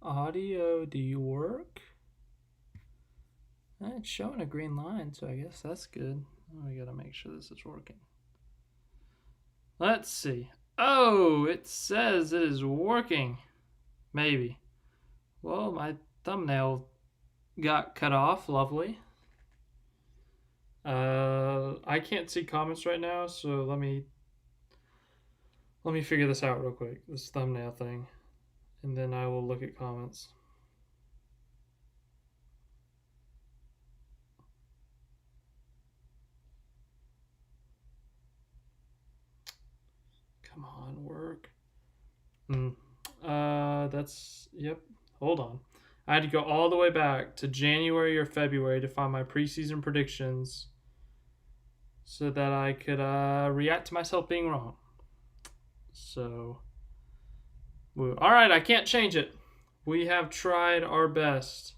Audio, do you work? It's showing a green line, so I guess that's good. We gotta make sure this is working. Let's see. Oh, it says it is working. Maybe. Well, my thumbnail got cut off. Lovely. I can't see comments right now, so let me figure this out real quick. This thumbnail thing, and then I will look at comments. Come on, work. Yep. Hold on. I had to go all the way back to January or February to find my preseason predictions so that I could react to myself being wrong. So, all right, I can't change it. We have tried our best.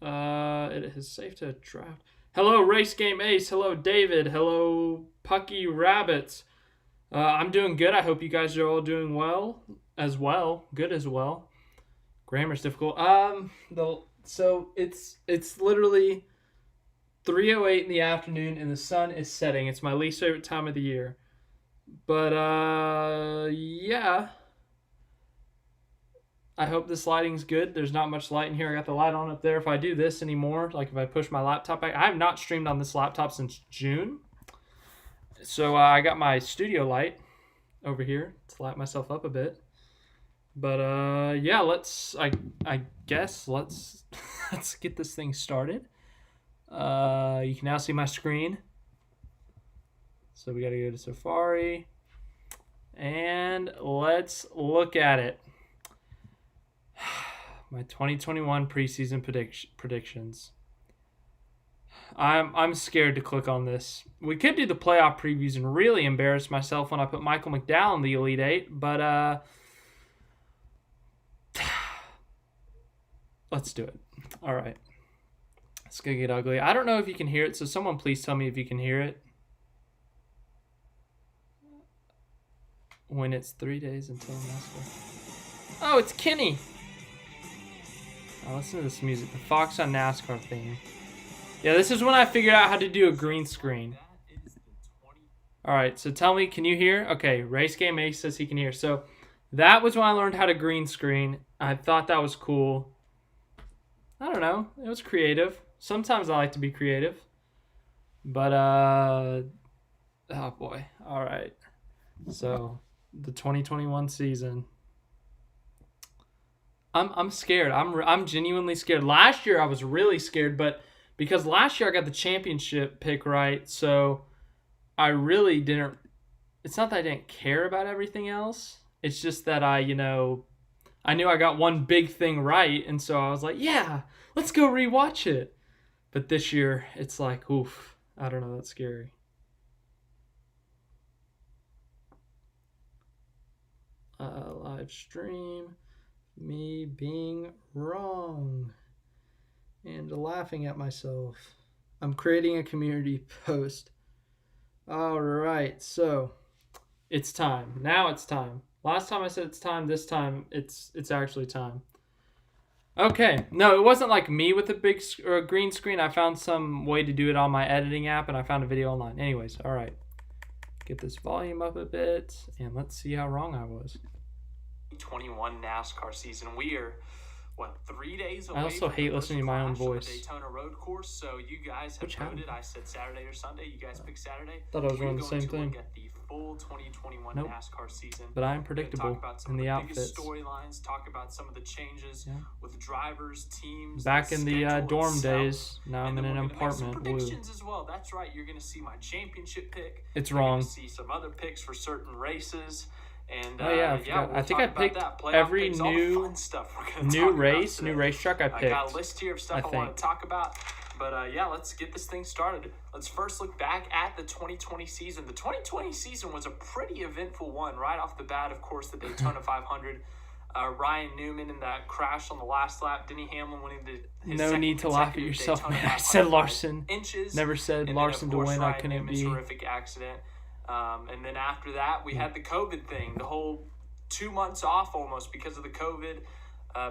It is safe to draft. Hello, Race Game Ace. Hello, David. Hello, Pucky Rabbits. I'm doing good. I hope you guys are all doing well as well. Good as well. Grammar's difficult. So it's literally 3:08 in the afternoon and the sun is setting. It's my least favorite time of the year. But yeah. I hope this lighting's good. There's not much light in here. I got the light on up there. If I do this anymore, like if I push my laptop back, I have not streamed on this laptop since June. So I got my studio light over here to light myself up a bit. But yeah, I guess let's get this thing started. You can now see my screen. So we got to go to Safari and let's look at it. My 2021 preseason predictions. I'm scared to click on this. We could do the playoff previews and really embarrass myself when I put Michael McDowell in the Elite Eight, but let's do it. All right. It's going to get ugly. I don't know if you can hear it, so someone please tell me if you can hear it. When it's 3 days until NASCAR. Oh, it's Kenny. Oh, listen to this music. The Fox on NASCAR theme. Yeah, this is when I figured out how to do a green screen. Alright, so tell me, can you hear? Okay, Race Game Ace says he can hear. So that was when I learned how to green screen. I thought that was cool. I don't know. It was creative. Sometimes I like to be creative. But, oh boy. Alright. So, the 2021 season. I'm scared. I'm genuinely scared. Last year I was really scared, but because last year I got the championship pick right, so I really didn't. It's not that I didn't care about everything else. It's just that I knew I got one big thing right, and so I was like, yeah, let's go rewatch it. But this year it's like, oof, I don't know, that's scary. Live stream. Me being wrong and laughing at myself. I'm creating a community post. All right, so it's time. Now it's time. Last time I said it's time. This time it's actually time. Okay. No, it wasn't like me with a big or a green screen. I found some way to do it on my editing app, and I found a video online. Anyways, all right. Get this volume up a bit, and let's see how wrong I was. 2021 NASCAR season. We are 3 days away. I also hate listening to my own voice. Daytona road course. So you guys have voted. I said Saturday or Sunday. You guys picked Saturday. Thought I was running the same thing. Look at the full 2021 nope. NASCAR season. But I am predictable in the outfits. Storylines. Talk about some of the changes with drivers, teams. Back in the dorm days. Now I'm in an apartment. Some predictions as well. That's right. You're going to see my championship pick. It's wrong. You're going to see some other picks for certain races. And I think I picked every new racetrack I picked. I got a list here of stuff I want to talk about. But yeah, let's get this thing started. Let's first look back at the 2020 season. The 2020 season was a pretty eventful one right off the bat. Of course, the Daytona 500. Ryan Newman in that crash on the last lap. Denny Hamlin winning his no need to laugh at yourself. I said Larson. Never said Larson to win. I couldn't be. Terrific accident. And then after that, we had the COVID thing, the whole 2 months off almost because of the COVID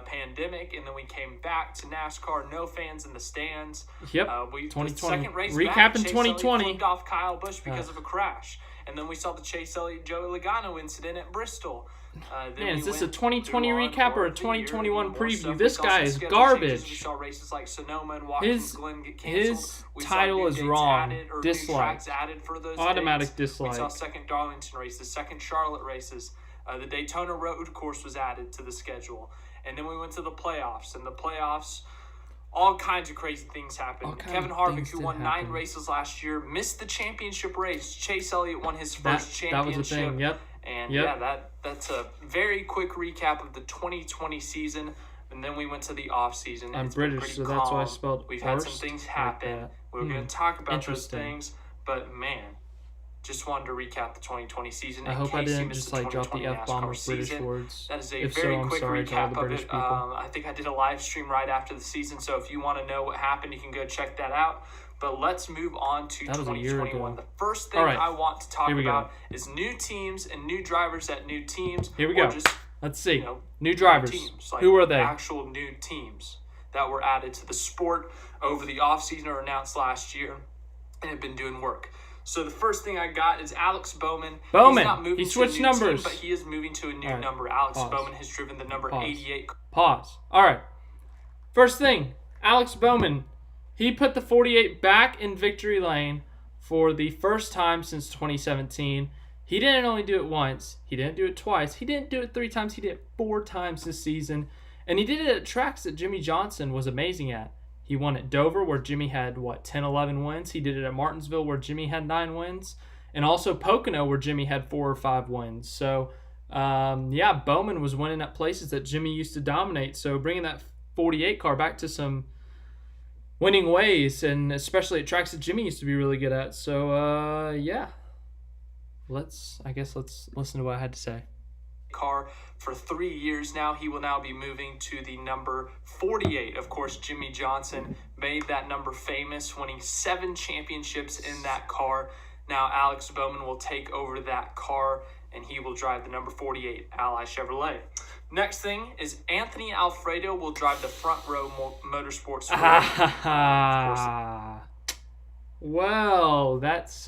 pandemic, and then we came back to NASCAR, no fans in the stands. Yep. 2020. The second race Recapping back, Chase 2020. Elliott flipped off Kyle Busch because of a crash. And then we saw the Chase Elliott-Joey Logano incident at Bristol. Man, is this a 2020 recap or a 2021 preview? This guy is garbage. We saw races like Sonoma and Watkins Glen get canceled. His title is wrong. Dislike. Added for those Automatic days. dislike. We saw second Darlington races, second Charlotte races. The Daytona Road course was added to the schedule. And then we went to the playoffs. And the playoffs, all kinds of crazy things happened. Kevin Harvick, who won 9 races last year, missed the championship race. Chase Elliott won his first championship. That was the thing, yep. And that's a very quick recap of the 2020 season. And then we went to the off season. I'm British, so that's why I spelled We've had some things happen. Like we were going to talk about those things. But, man, just wanted to recap the 2020 season. I hope I didn't just drop the F-bomb of British words. That is a if very so, I'm quick sorry recap to all the of British it. people. I think I did a live stream right after the season, so if you want to know what happened, you can go check that out. But let's move on to 2021. The first thing I want to talk about is new teams and new drivers at new teams. Here we go. Just, let's see. New drivers. Teams, who are they? Actual new teams that were added to the sport over the offseason or announced last year and have been doing work. So the first thing I got is Alex Bowman. He's not moving he switched to a new numbers. Team, but he is moving to a new number. Alex Bowman has driven the number 88. Pause. All right. First thing, Alex Bowman. He put the 48 back in victory lane for the first time since 2017. He didn't only do it once. He didn't do it twice. He didn't do it 3 times. He did it 4 times this season. And he did it at tracks that Jimmy Johnson was amazing at. He won at Dover, where Jimmy had, 10, 11 wins. He did it at Martinsville, where Jimmy had 9 wins. And also Pocono, where Jimmy had 4 or 5 wins. So, Bowman was winning at places that Jimmy used to dominate. So bringing that 48 car back to some winning ways, and especially at tracks that Jimmy used to be really good at. So, let's listen to what I had to say. Car for 3 years now. He will now be moving to the number 48. Of course, Jimmy Johnson made that number famous, winning 7 championships in that car. Now Alex Bowman will take over that car, and he will drive the number 48 Ally Chevrolet. Next thing is Anthony Alfredo will drive the Front Row Motorsports. Well, that's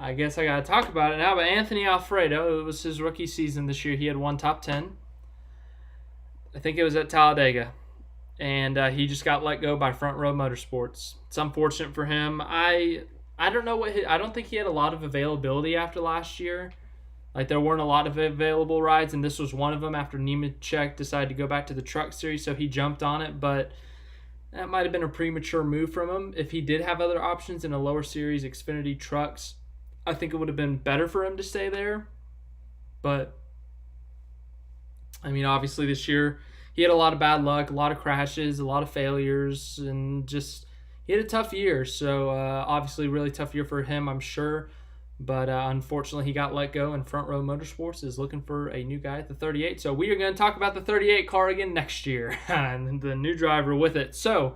I guess I got to talk about it now, but Anthony Alfredo, it was his rookie season this year. He had 1 top 10. I think it was at Talladega. And he just got let go by Front Row Motorsports. It's unfortunate for him. I don't know I don't think he had a lot of availability after last year. There weren't a lot of available rides, and this was one of them after Nemechek decided to go back to the Truck Series, so he jumped on it, but that might have been a premature move from him. If he did have other options in a lower series, Xfinity trucks, I think it would have been better for him to stay there. But, obviously this year, he had a lot of bad luck, a lot of crashes, a lot of failures, and just, he had a tough year. So, obviously, really tough year for him, I'm sure. But unfortunately, he got let go, and Front Row Motorsports is looking for a new guy at the 38. So we are going to talk about the 38 car again next year, and the new driver with it. So,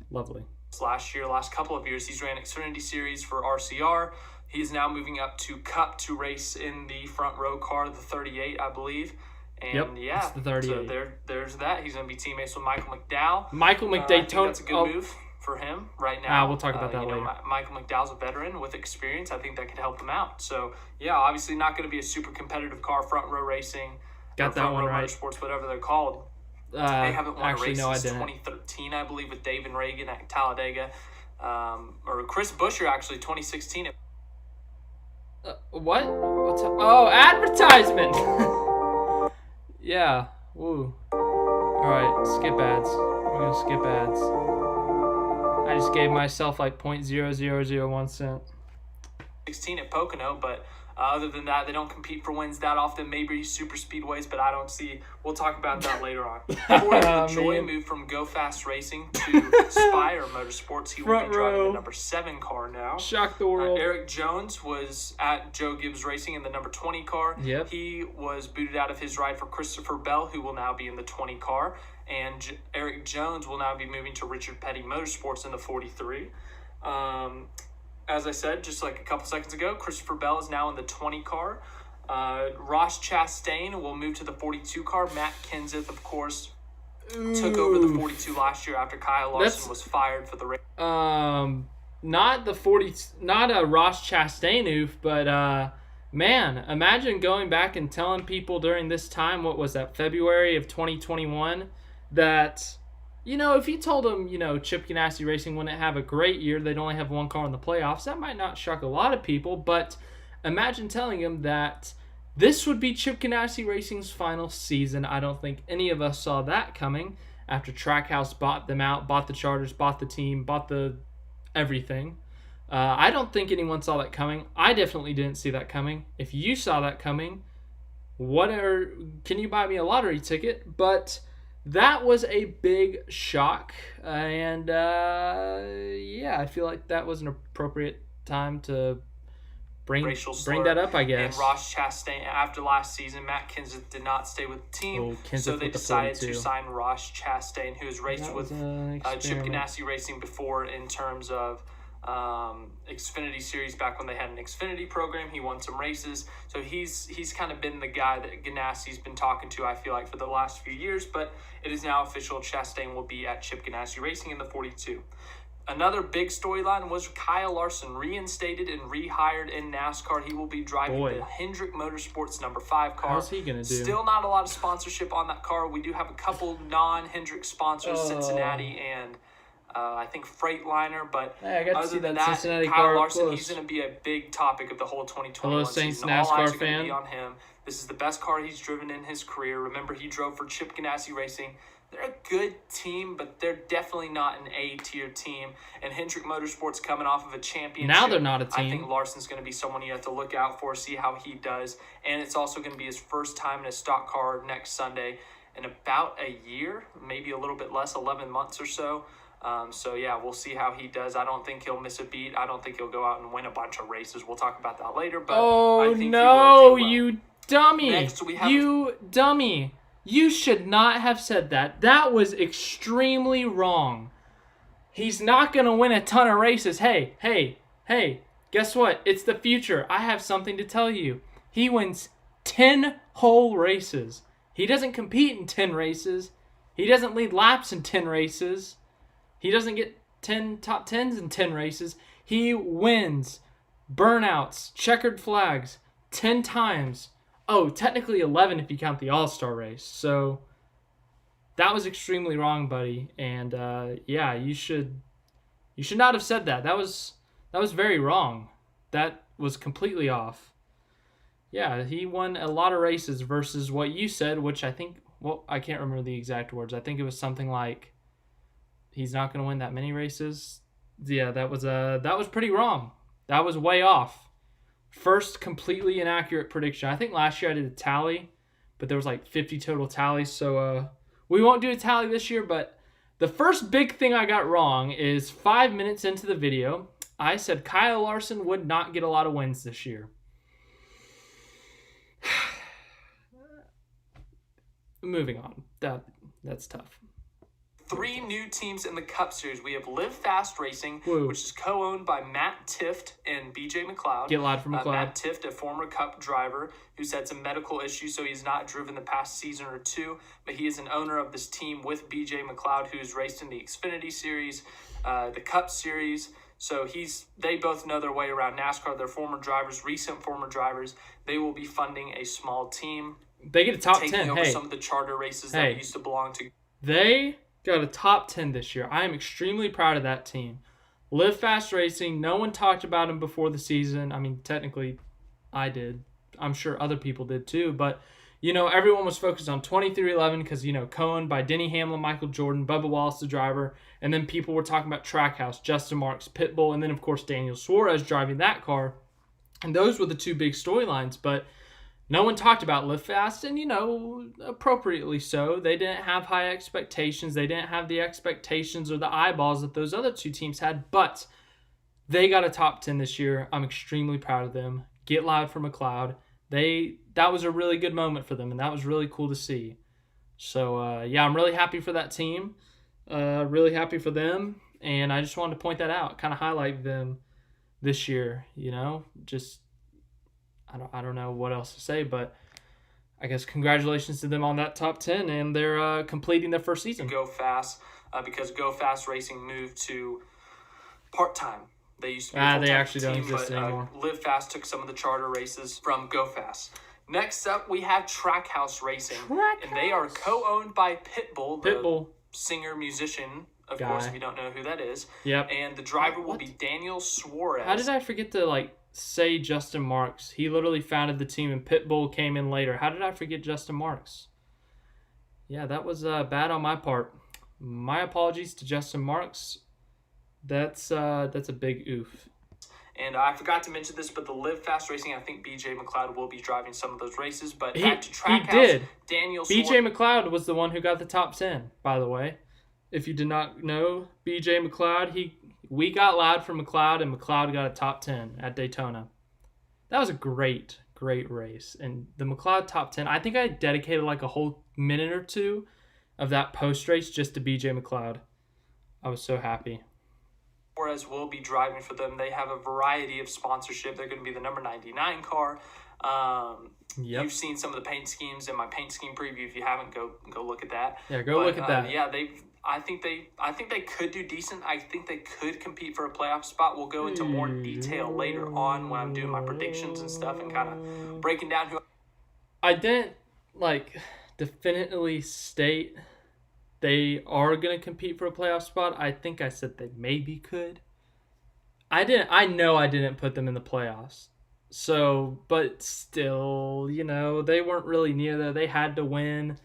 lovely. Last couple of years, he's ran Xfinity Series for RCR. He's now moving up to Cup to race in the Front Row car, the 38, I believe. And it's the 38. So there's that. He's going to be teammates with Michael McDowell. Michael McDowell. That's a good move for him right now. We'll talk about that later. Michael McDowell's a veteran with experience. I think that could help him out. So, obviously not going to be a super competitive car, Front Row Racing. Got that one right. Motorsports, whatever they're called. They haven't won a race since 2013, I believe, with Dave and Reagan at Talladega. Or Chris Buescher, actually, 2016. What? Advertisement! Yeah. Woo. Alright, skip ads. We're going to skip ads. I just gave myself 0.0001 cent. 16 at Pocono, but other than that, they don't compete for wins that often. Maybe super speedways, but I don't see. We'll talk about that later on. Joy moved from Go Fast Racing to Spire Motorsports. He will be driving the number 7 car now. Shock the world. Eric Jones was at Joe Gibbs Racing in the number 20 car. Yep. He was booted out of his ride for Christopher Bell, who will now be in the 20 car. And Eric Jones will now be moving to Richard Petty Motorsports in the 43. as I said just like a couple seconds ago, Christopher Bell is now in the 20 car. Ross Chastain will move to the 42 car. Matt Kenseth, of course, took over the 42 last year after Kyle Larson was fired for the race. Not a Ross Chastain oof, but man, imagine going back and telling people during this time, what was that, February of 2021, that, if you told them, Chip Ganassi Racing wouldn't have a great year, they'd only have one car in the playoffs, that might not shock a lot of people, but imagine telling them that this would be Chip Ganassi Racing's final season. I don't think any of us saw that coming after Trackhouse bought them out, bought the charters, bought the team, bought the everything. I don't think anyone saw that coming. I definitely didn't see that coming. If you saw that coming, can you buy me a lottery ticket? But that was a big shock. And I feel like that was an appropriate time to bring that up, I guess. And Ross Chastain, after last season, Matt Kenseth did not stay with the team, so they decided to sign Ross Chastain, who has raced with Chip Ganassi Racing before in terms of Xfinity Series, back when they had an Xfinity program. He won some races, so he's kind of been the guy that Ganassi's been talking to, I feel like, for the last few years, but it is now official. Chastain will be at Chip Ganassi Racing in the 42. Another big storyline was Kyle Larson reinstated and rehired in NASCAR. He will be driving the Hendrick Motorsports number 5 car. How's he going to do? Still not a lot of sponsorship on that car. We do have a couple non-Hendrick sponsors, Cincinnati and I think Freightliner. But I got to see that Cincinnati Kyle car Larson, close. he's going to be a big topic of the whole 2021 season. NASCAR All eyes are fan. going to be on him. This is the best car he's driven in his career. Remember, he drove for Chip Ganassi Racing. They're a good team, but they're definitely not an A-tier team. And Hendrick Motorsports coming off of a championship. Now they're not a team. I think Larson's going to be someone you have to look out for, see how he does. And it's also going to be his first time in a stock car next Sunday in about a year, maybe a little bit less, 11 months or so. We'll see how he does. I don't think he'll miss a beat. I don't think he'll go out and win a bunch of races. We'll talk about that later. But I think he will do well. You dummy. Next, you dummy. You should not have said that. That was extremely wrong. He's not going to win a ton of races. Hey, guess what? It's the future. I have something to tell you. He wins 10 whole races. He doesn't compete in 10 races. He doesn't lead laps in 10 races. He doesn't get 10 top 10s in 10 races. He wins burnouts, checkered flags 10 times. Oh, technically 11 if you count the All-Star race. So that was extremely wrong, buddy. And you should not have said that. That was very wrong. That was completely off. Yeah, he won a lot of races versus what you said, which I think, I can't remember the exact words. I think it was something like he's not going to win that many races. Yeah, that was pretty wrong. That was way off. First completely inaccurate prediction. I think last year I did a tally, but there was like 50 total tallies. So we won't do a tally this year, but the first big thing I got wrong is 5 minutes into the video, I said Kyle Larson would not get a lot of wins this year. Moving on. That's tough. 3 new teams in the Cup Series. We have Live Fast Racing, which is co-owned by Matt Tifft and BJ McLeod. Get loud from McLeod. Matt Tifft, a former Cup driver who's had some medical issues, so he's not driven the past season or two, but he is an owner of this team with BJ McLeod, who's raced in the Xfinity Series, the Cup Series. So they both know their way around NASCAR. They're former drivers, recent former drivers. They will be funding a small team. They get a top 10. Taking over some of the charter races that used to belong to. They got a top 10 this year. I am extremely proud of that team. Live Fast Racing, no one talked about him before the season. I mean, technically, I did. I'm sure other people did too. But, everyone was focused on 2311 because, co-owned by Denny Hamlin, Michael Jordan, Bubba Wallace, the driver. And then people were talking about Trackhouse, Justin Marks, Pitbull, and then, of course, Daniel Suarez driving that car. And those were the two big storylines. But no one talked about Live Fast, and, appropriately so. They didn't have high expectations. They didn't have the expectations or the eyeballs that those other two teams had, but they got a top 10 this year. I'm extremely proud of them. Get loud for McLeod. That was a really good moment for them, and that was really cool to see. So, I'm really happy for that team. Really happy for them, and I just wanted to point that out, kind of highlight them. this year. Just I don't know what else to say, but I guess congratulations to them on that top 10, and they're completing their first season. Go Fast, because Go Fast Racing moved to part-time. They used to be a full-time they actually team, don't exist but anymore. Live Fast took some of the charter races from Go Fast. Next up, we have Trackhouse Racing, and they are co-owned by Pitbull, the singer-musician, of course, if you don't know who that is. Yep. And the driver will be Daniel Suarez. How did I forget to, say Justin Marks? He literally founded the team, and Pitbull came in later. How did I forget Justin Marks? Yeah, that was bad on my part. My apologies to Justin Marks. That's a big oof. And I forgot to mention this, but the Live Fast Racing, I think BJ McLeod will be driving some of those races. But back to Trackhouse, he did. Daniel BJ McLeod was the one who got the top 10, by the way. If you did not know, BJ McLeod, we got loud for McLeod, and McLeod got a top 10 at Daytona. That was a great race. And the McLeod top 10, I think I dedicated a whole minute or two of that post-race just to BJ McLeod. I was so happy. Suarez will be driving for them. They have a variety of sponsorship. They're going to be the number 99 car. You've seen some of the paint schemes in my paint scheme preview. If you haven't, go look at that. Yeah, look at that. Yeah, I think they could do decent. I think they could compete for a playoff spot. We'll go into more detail later on when I'm doing my predictions and stuff and kind of breaking down who. I didn't definitely state they are going to compete for a playoff spot. I think I said they maybe could. I know I didn't put them in the playoffs. So, but still, they weren't really near there. They had to win.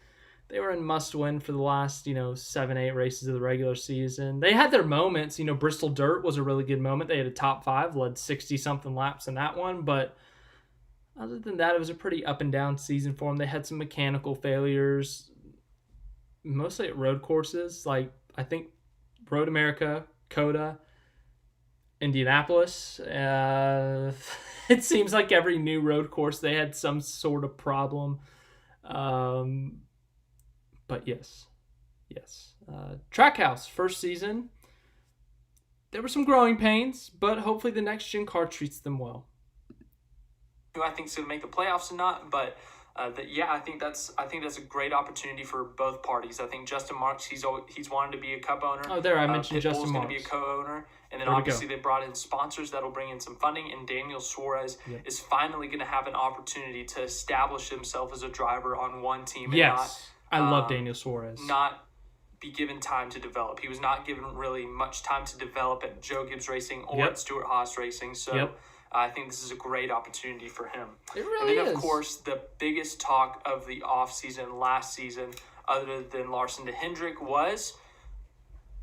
They were in must-win for the last, 7-8 races of the regular season. They had their moments. Bristol Dirt was a really good moment. They had a top 5, led 60-something laps in that one. But other than that, it was a pretty up-and-down season for them. They had some mechanical failures, mostly at road courses. I think Road America, COTA, Indianapolis. It seems like every new road course they had some sort of problem. But yes. Trackhouse, first season. There were some growing pains, but hopefully the next gen car treats them well. Who I think is going to make the playoffs or not, but I think that's a great opportunity for both parties. I think Justin Marks, he's wanted to be a Cup owner. Oh, there I mentioned Pitbull's Justin Marks. Going to be a co-owner, and then obviously they brought in sponsors that'll bring in some funding. And Daniel Suarez is finally going to have an opportunity to establish himself as a driver on one team. Yes, and I love Daniel Suarez. Not be given time to develop. He was not given really much time to develop at Joe Gibbs Racing or at Stewart Haas Racing. So. I think this is a great opportunity for him. It really is. And then, of course, the biggest talk of the offseason last season, other than Larson to Hendrick, was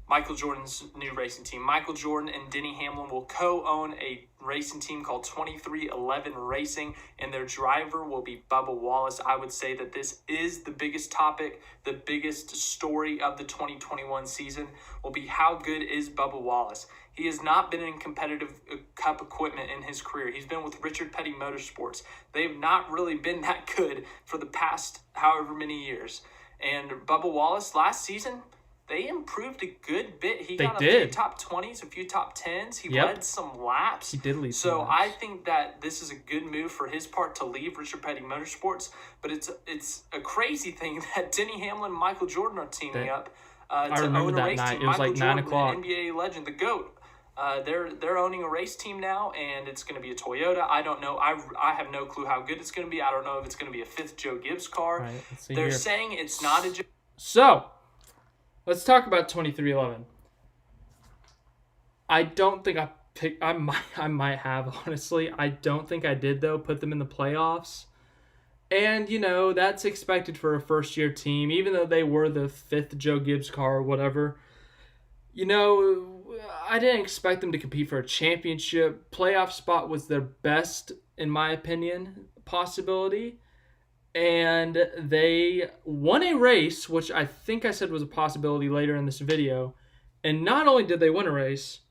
Michael Jordan's new racing team. Michael Jordan and Denny Hamlin will co-own a racing team called 2311 Racing, and their driver will be Bubba Wallace. I would say that this is the biggest topic, the biggest story of the 2021 season will be how good is Bubba Wallace. He has not been in competitive Cup equipment in his career. He's been with Richard Petty Motorsports. They've not really been that good for the past however many years. And Bubba Wallace last season, they improved a good bit. He got a few top 20s, a few top 10s. He led some laps. He did lead some So laps. I think that this is a good move for his part to leave Richard Petty Motorsports. But it's a crazy thing that Denny Hamlin and Michael Jordan are teaming up to own a race team. It was Michael 9 Jordan, o'clock. the NBA legend, the GOAT. They're owning a race team now, and it's going to be a Toyota. I don't know. I have no clue how good it's going to be. I don't know if it's going to be a 5th Joe Gibbs car. Right, They're saying it's not a. So, let's talk about 2311. I don't think I picked. I might have, honestly. I don't think I did though. Put them in the playoffs, and that's expected for a first-year team, even though they were the 5th Joe Gibbs car or whatever. I didn't expect them to compete for a championship. Playoff spot was their best, in my opinion, possibility. And they won a race, which I think I said was a possibility later in this video. And not only did they win a race,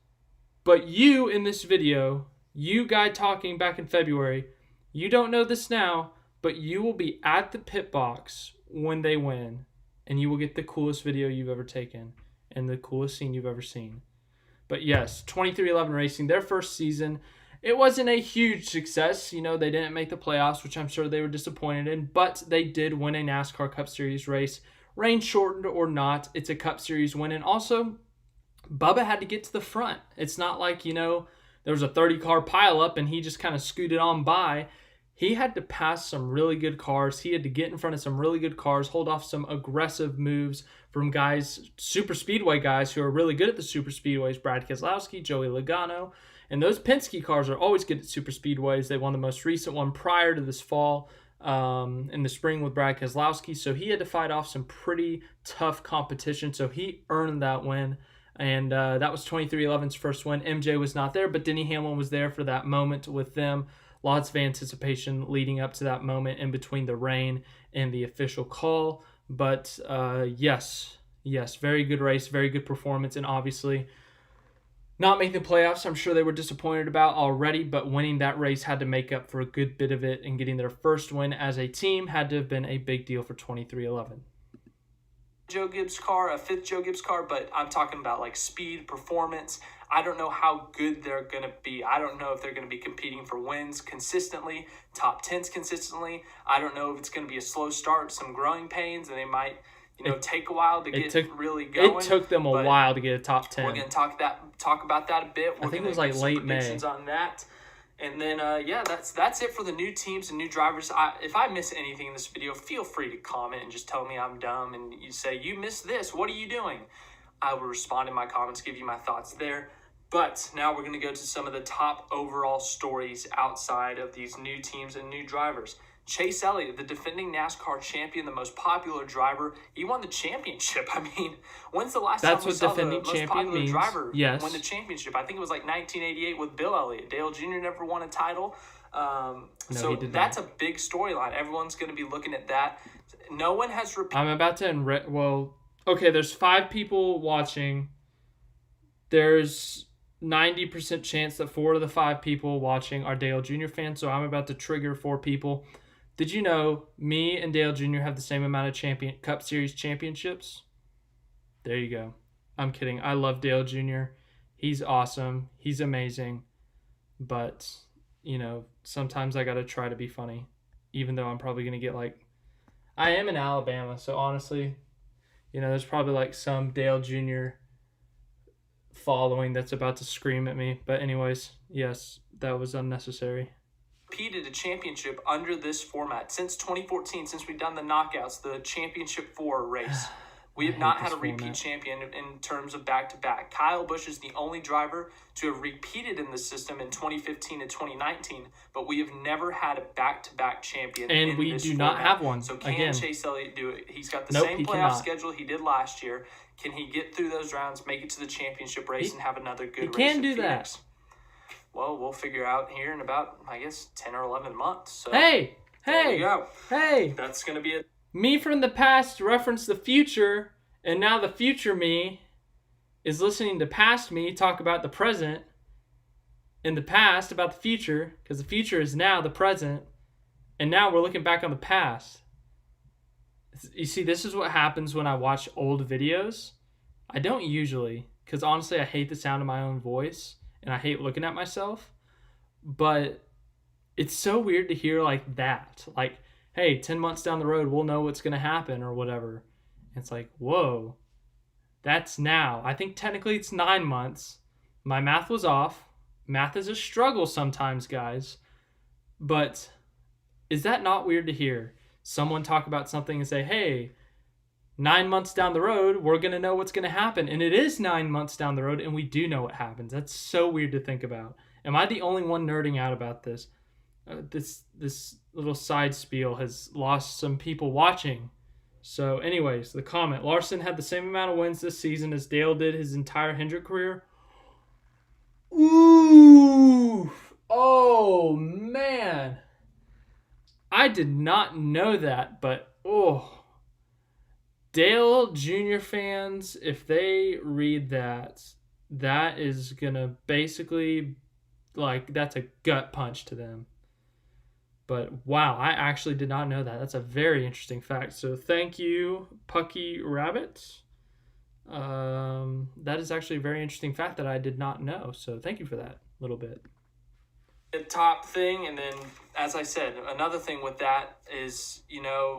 but you in this video, you guy talking back in February, you don't know this now, but you will be at the pit box when they win. And you will get the coolest video you've ever taken and the coolest scene you've ever seen. But yes, 2311 Racing, their first season. It wasn't a huge success. They didn't make the playoffs, which I'm sure they were disappointed in, but they did win a NASCAR Cup Series race. Rain shortened or not, it's a Cup Series win. And also, Bubba had to get to the front. It's not like, there was a 30-car pileup and he just kind of scooted on by. He had to pass some really good cars. He had to get in front of some really good cars, hold off some aggressive moves from guys, super speedway guys who are really good at the super speedways, Brad Keselowski, Joey Logano. And those Penske cars are always good at super speedways. They won the most recent one prior to this fall in the spring with Brad Keselowski. So he had to fight off some pretty tough competition. So he earned that win. And that was 23XI's first win. MJ was not there, but Denny Hamlin was there for that moment with them. Lots of anticipation leading up to that moment in between the rain and the official call. But yes, very good race, very good performance, and obviously not making the playoffs, I'm sure they were disappointed about already, but winning that race had to make up for a good bit of it, and getting their first win as a team had to have been a big deal for 23XI. Joe Gibbs car, a fifth Joe Gibbs car, but I'm talking about like speed, performance. I don't know how good they're going to be. I don't know if they're going to be competing for wins consistently, top 10s consistently. I don't know if it's going to be a slow start, some growing pains, and they might, take a while to get really going. It took them a while to get a top 10. We're going to talk about that a bit. I think it was like late May. On that. And then, that's it for the new teams and new drivers. If I miss anything in this video, feel free to comment and just tell me I'm dumb. And you say, you missed this. What are you doing? I will respond in my comments, give you my thoughts there. But now we're going to go to some of the top overall stories outside of these new teams and new drivers. Chase Elliott, the defending NASCAR champion, the most popular driver, he won the championship. I mean, when's the last time we saw the most popular driver win the championship? I think it was like 1988 with Bill Elliott. Dale Jr. never won a title. So that's a big storyline. Everyone's going to be looking at that. No one has repeated. I'm about to there's 5 people watching. There's 90% chance that 4 of the 5 people watching are Dale Jr. fans, so I'm about to trigger 4 people. Did you know me and Dale Jr. have the same amount of Cup Series championships? There you go. I'm kidding. I love Dale Jr. He's awesome. He's amazing. But, sometimes I got to try to be funny, even though I'm probably going to get I am in Alabama, so honestly, there's probably some Dale Jr. following that's about to scream at me. But anyways, yes, that was unnecessary. Repeated a championship under this format since 2014, since we've done the knockouts, the championship 4 race. We have not had a repeat champion in terms of back-to-back. Kyle Busch is the only driver to have repeated in the system in 2015 and 2019, but we have never had a back-to-back champion in this format. And we do not have one. So can Chase Elliott do it? He's got the same playoff schedule he did last year. Can he get through those rounds, make it to the championship race, and have another good race? He can do that. Well, we'll figure out here in about, 10 or 11 months. So there you go. That's going to be it. Me from the past referenced the future, and now the future me is listening to past me talk about the present in the past about the future, because the future is now the present, and now we're looking back on the past. You see, this is what happens when I watch old videos. I don't usually, because honestly I hate the sound of my own voice. And I hate looking at myself, but it's so weird to hear that. Hey, 10 months down the road, we'll know what's going to happen or whatever. And it's whoa, that's now. I think technically it's 9 months. My math was off. Math is a struggle sometimes, guys. But is that not weird to hear someone talk about something and say, hey, 9 months down the road, we're going to know what's going to happen. And it is 9 months down the road, and we do know what happens. That's so weird to think about. Am I the only one nerding out about this? This little side spiel has lost some people watching. So anyways, the comment. Larson had the same amount of wins this season as Dale did his entire Hendrick career. Ooh. Oh, man. I did not know that, but Dale Jr. fans, if they read that, that is going to basically, that's a gut punch to them. But wow, I actually did not know that. That's a very interesting fact. So thank you, Pucky Rabbit. That is actually a very interesting fact that I did not know. So thank you for that little bit. The top thing, and then, as I said, another thing with that is,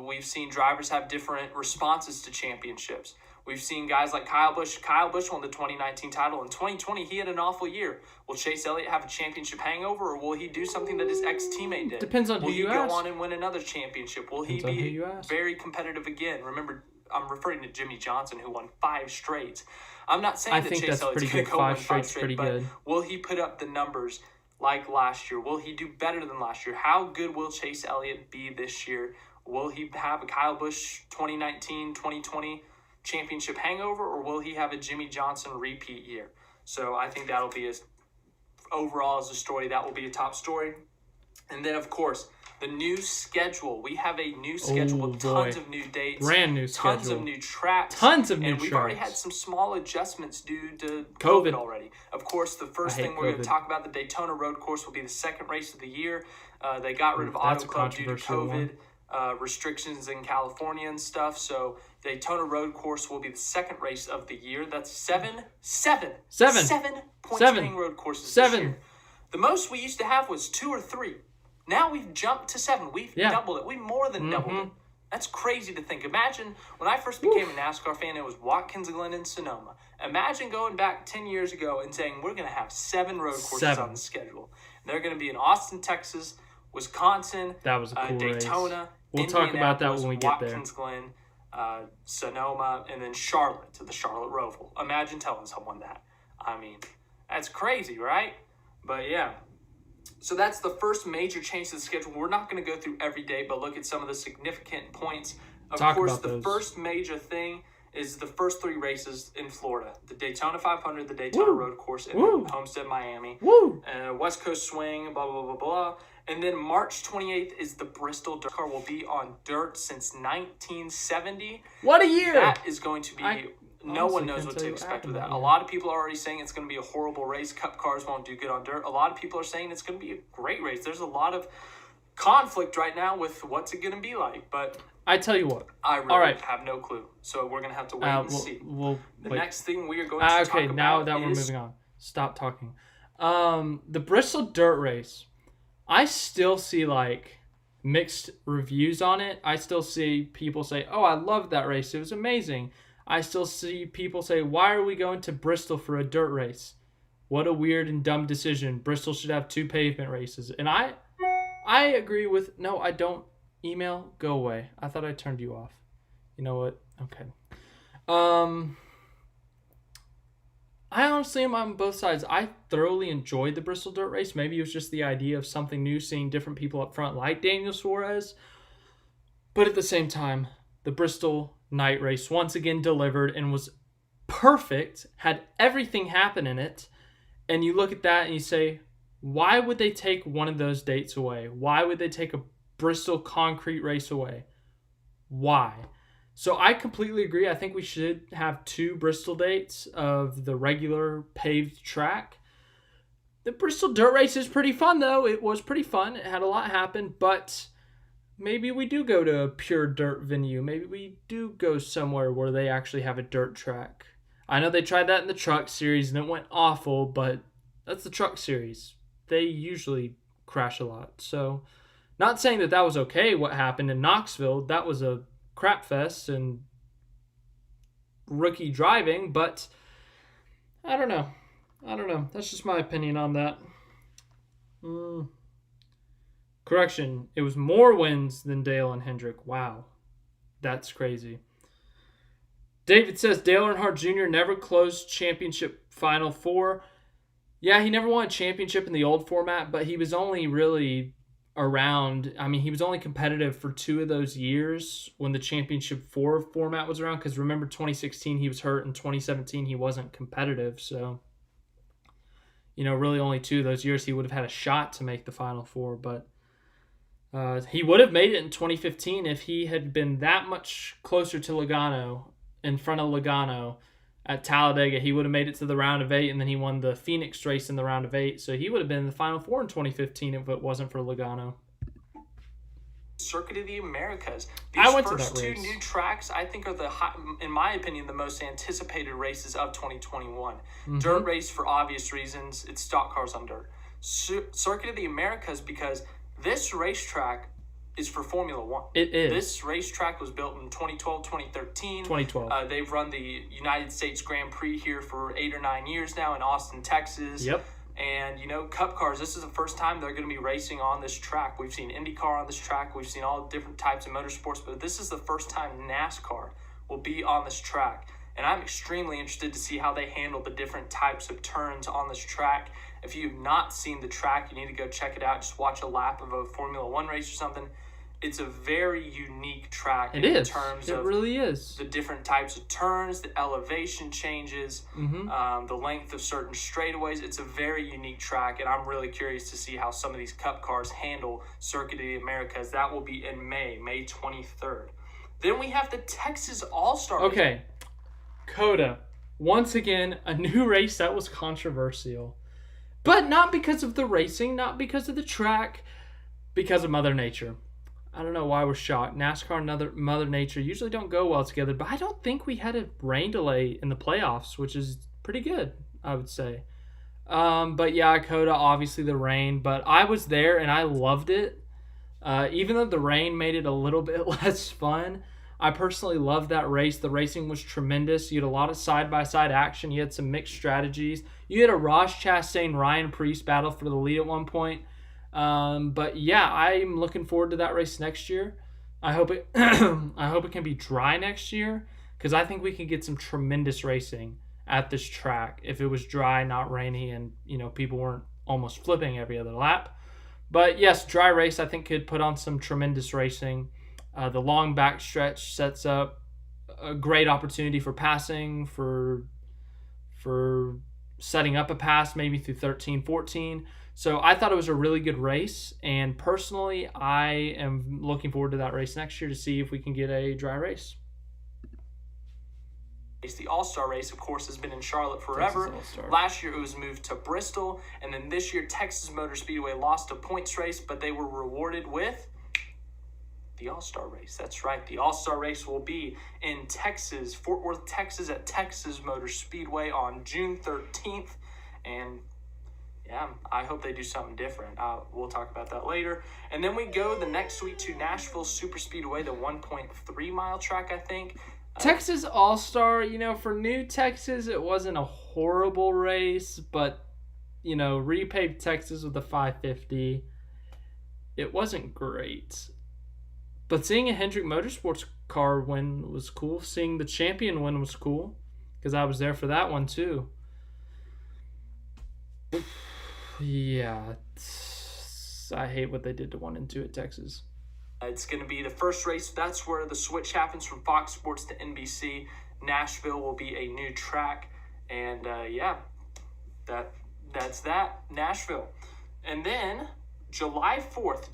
we've seen drivers have different responses to championships. We've seen guys like Kyle Busch. Kyle Busch won the 2019 title. In 2020, he had an awful year. Will Chase Elliott have a championship hangover, or will he do something that his ex-teammate did? Depends on who you ask. Will he go on and win another championship? Will he be very competitive again? Remember, I'm referring to Jimmy Johnson, who won 5 straight. I'm not saying that Chase Elliott's going to go win 5 straight, but will he put up the numbers like last year? Will he do better than last year? How good will Chase Elliott be this year? Will he have a Kyle Busch 2019, 2020 championship hangover, or will he have a Jimmy Johnson repeat year? So I think that'll be overall as a story, that will be a top story. And then, of course, the new schedule. We have a new schedule with tons of new dates. Brand new schedule. Tons of new tracks. And we've already had some small adjustments due to COVID already. Of course, the first thing we're going to talk about, the Daytona road course, will be the second race of the year. They got rid of Auto Club due to COVID. Restrictions in California and stuff. So Daytona road course will be the second race of the year. That's seven point winning road courses this year. The most we used to have was 2 or 3. Now we've jumped to 7. We've doubled it. We more than doubled it. That's crazy to think. Imagine when I first became a NASCAR fan, it was Watkins Glen and Sonoma. Imagine going back 10 years ago and saying we're going to have 7 road courses on the schedule. And they're going to be in Austin, Texas, Wisconsin, that was a cool Daytona, race. We'll talk about that when we get there. Watkins Glen, Sonoma, and then Charlotte to the Charlotte Roval. Imagine telling someone that. I mean, that's crazy, right? But yeah. So that's the first major change to the schedule. We're not going to go through every day, but look at some of the significant points. Of course, the first major thing is the first 3 races in Florida. The Daytona 500, the Daytona road course, and Homestead, Miami. West Coast swing, blah, blah, blah, blah. And then March 28th is the Bristol dirt car. Will be on dirt since 1970. What a year! That is going to be... No one knows what to expect with that. A lot of people are already saying it's going to be a horrible race. Cup cars won't do good on dirt. A lot of people are saying it's going to be a great race. There's a lot of conflict right now with what's it going to be like. But I tell you what. I really have no clue. So we're going to have to wait and see. The next thing we are going to talk about now that we're moving on. Stop talking. The Bristol dirt race. I still see mixed reviews on it. I still see people say, "Oh, I loved that race. It was amazing." I still see people say, "Why are we going to Bristol for a dirt race? What a weird and dumb decision. Bristol should have 2 pavement races." And I agree with, no, I don't. Email, go away. I thought I turned you off. You know what? Okay. I honestly am on both sides. I thoroughly enjoyed the Bristol dirt race. Maybe it was just the idea of something new, seeing different people up front like Daniel Suarez. But at the same time, the Bristol night race once again delivered and was perfect, had everything happen in it. And you look at that and you say, why would they take one of those dates away? Why would they take a Bristol concrete race away? Why? So I completely agree. I think we should have 2 Bristol dates of the regular paved track. The Bristol dirt race is pretty fun, though. It was pretty fun. It had a lot happen, but maybe we do go to a pure dirt venue. Maybe we do go somewhere where they actually have a dirt track. I know they tried that in the Truck Series and it went awful, but that's the Truck Series. They usually crash a lot. So, not saying that was okay what happened in Knoxville. That was a crap fest and rookie driving, but I don't know. That's just my opinion on that. Correction, it was more wins than Dale and Hendrick. Wow, that's crazy. David says Dale Earnhardt Jr. never closed championship Final Four. Yeah, he never won a championship in the old format, but he was only really around. I mean, he was only competitive for 2 of those years when the championship 4 format was around, because remember 2016 he was hurt and 2017 he wasn't competitive. So, really only 2 of those years he would have had a shot to make the Final Four, but he would have made it in 2015 if he had been that much closer to Logano, in front of Logano at Talladega. He would have made it to the round of 8, and then he won the Phoenix race in the round of 8. So he would have been in the Final Four in 2015 if it wasn't for Logano. Circuit of the Americas. These first 2 new tracks, I think, are in my opinion, the most anticipated races of 2021. Dirt race for obvious reasons. It's stock cars on dirt. Circuit of the Americas, because this racetrack is for Formula One. It is. This racetrack was built in 2012, 2013. 2012. They've run the United States Grand Prix here for 8 or 9 years now in Austin, Texas. Yep. And, Cup cars, this is the first time they're going to be racing on this track. We've seen IndyCar on this track. We've seen all different types of motorsports. But this is the first time NASCAR will be on this track. And I'm extremely interested to see how they handle the different types of turns on this track. If you've not seen the track, you need to go check it out. Just watch a lap of a Formula One race or something. It's a very unique track in terms of really is. The different types of turns, the elevation changes, the length of certain straightaways. It's a very unique track, and I'm really curious to see how some of these Cup cars handle Circuit of the Americas. That will be in May 23rd. Then we have the Texas All-Star. Okay, COTA. Once again, a new race that was controversial. But not because of the racing, not because of the track, because of Mother Nature. I don't know why we're shocked. NASCAR and Mother Nature usually don't go well together, but I don't think we had a rain delay in the playoffs, which is pretty good, I would say. But yeah, COTA, obviously the rain, but I was there and I loved it. Even though the rain made it a little bit less fun, I personally loved that race. The racing was tremendous. You had a lot of side-by-side action. You had some mixed strategies. You had a Ross Chastain, Ryan Preece battle for the lead at one point. But yeah, I'm looking forward to that race next year. I hope it I hope it can be dry next year, because I think we can get some tremendous racing at this track if it was dry, not rainy, and people weren't almost flipping every other lap. But yes, dry race I think could put on some tremendous racing. The long back stretch sets up a great opportunity for passing, for setting up a pass maybe through 13, 14. So I thought it was a really good race, and personally, I am looking forward to that race next year to see if we can get a dry race. The All-Star race, of course, has been in Charlotte forever. Last year, it was moved to Bristol, and then this year, Texas Motor Speedway lost a points race, but they were rewarded with the All-Star race. That's right. The All-Star race will be in Texas, Fort Worth, Texas, at Texas Motor Speedway on June 13th, and yeah, I hope they do something different. We'll talk about that later. And then we go the next week to Nashville Super Speedway, the 1.3 mile track, I think. Texas All-Star, for New Texas, it wasn't a horrible race, but, repaved Texas with a 550, it wasn't great. But seeing a Hendrick Motorsports car win was cool. Seeing the champion win was cool, because I was there for that one too. Yeah, I hate what they did to 1 and 2 at Texas. It's going to be the first race. That's where the switch happens from Fox Sports to NBC. Nashville will be a new track. And that's that. Nashville. And then July 4th,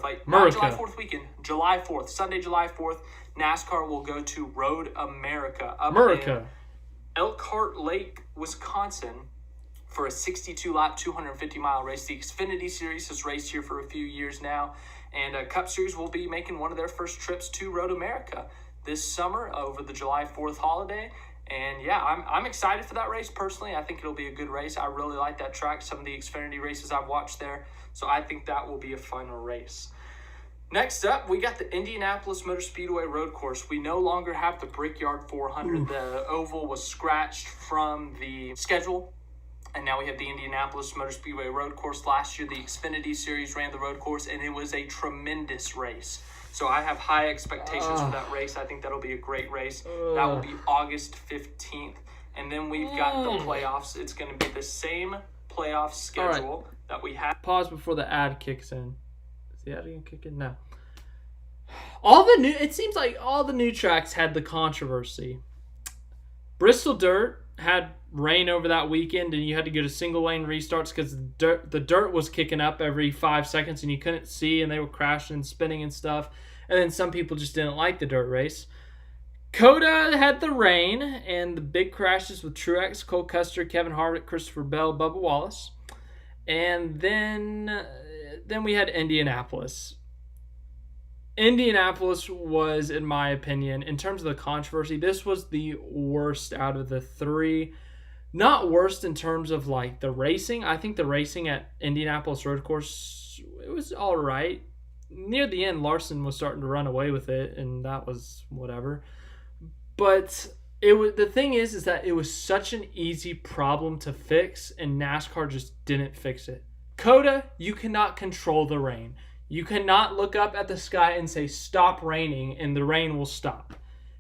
like not July 4th weekend, July 4th, Sunday, July 4th, NASCAR will go to Road America up in Elkhart Lake, Wisconsin, for a 62-lap, 250-mile race. The Xfinity Series has raced here for a few years now, and Cup Series will be making one of their first trips to Road America this summer over the July 4th holiday. And yeah, I'm excited for that race personally. I think it'll be a good race. I really like that track, some of the Xfinity races I've watched there, so I think that will be a fun race. Next up, we got the Indianapolis Motor Speedway Road Course. We no longer have the Brickyard 400. The oval was scratched from the schedule, and now we have the Indianapolis Motor Speedway Road Course. Last year, the Xfinity Series ran the road course, and it was a tremendous race. So I have high expectations for that race. I think that'll be a great race. That will be August 15th. And then we've got the playoffs. It's going to be the same playoff schedule that we had. Pause before the ad kicks in. Is the ad going to kick in? No. It seems like all the new tracks had the controversy. Bristol Dirt had rain over that weekend, and you had to go to single lane restarts because the dirt was kicking up every 5 seconds, and you couldn't see, and they were crashing and spinning and stuff. And then some people just didn't like the dirt race. COTA had the rain and the big crashes with Truax, Cole Custer, Kevin Harvick, Christopher Bell, Bubba Wallace. And then we had Indianapolis. Indianapolis was, in my opinion, in terms of the controversy, this was the worst out of the three. Not worst in terms of like the racing. I think the racing at Indianapolis Road Course, it was all right. Near the end, Larson was starting to run away with it, and that was whatever. But the thing is that it was such an easy problem to fix, and NASCAR just didn't fix it. COTA, you cannot control the rain. You cannot look up at the sky and say stop raining, and the rain will stop.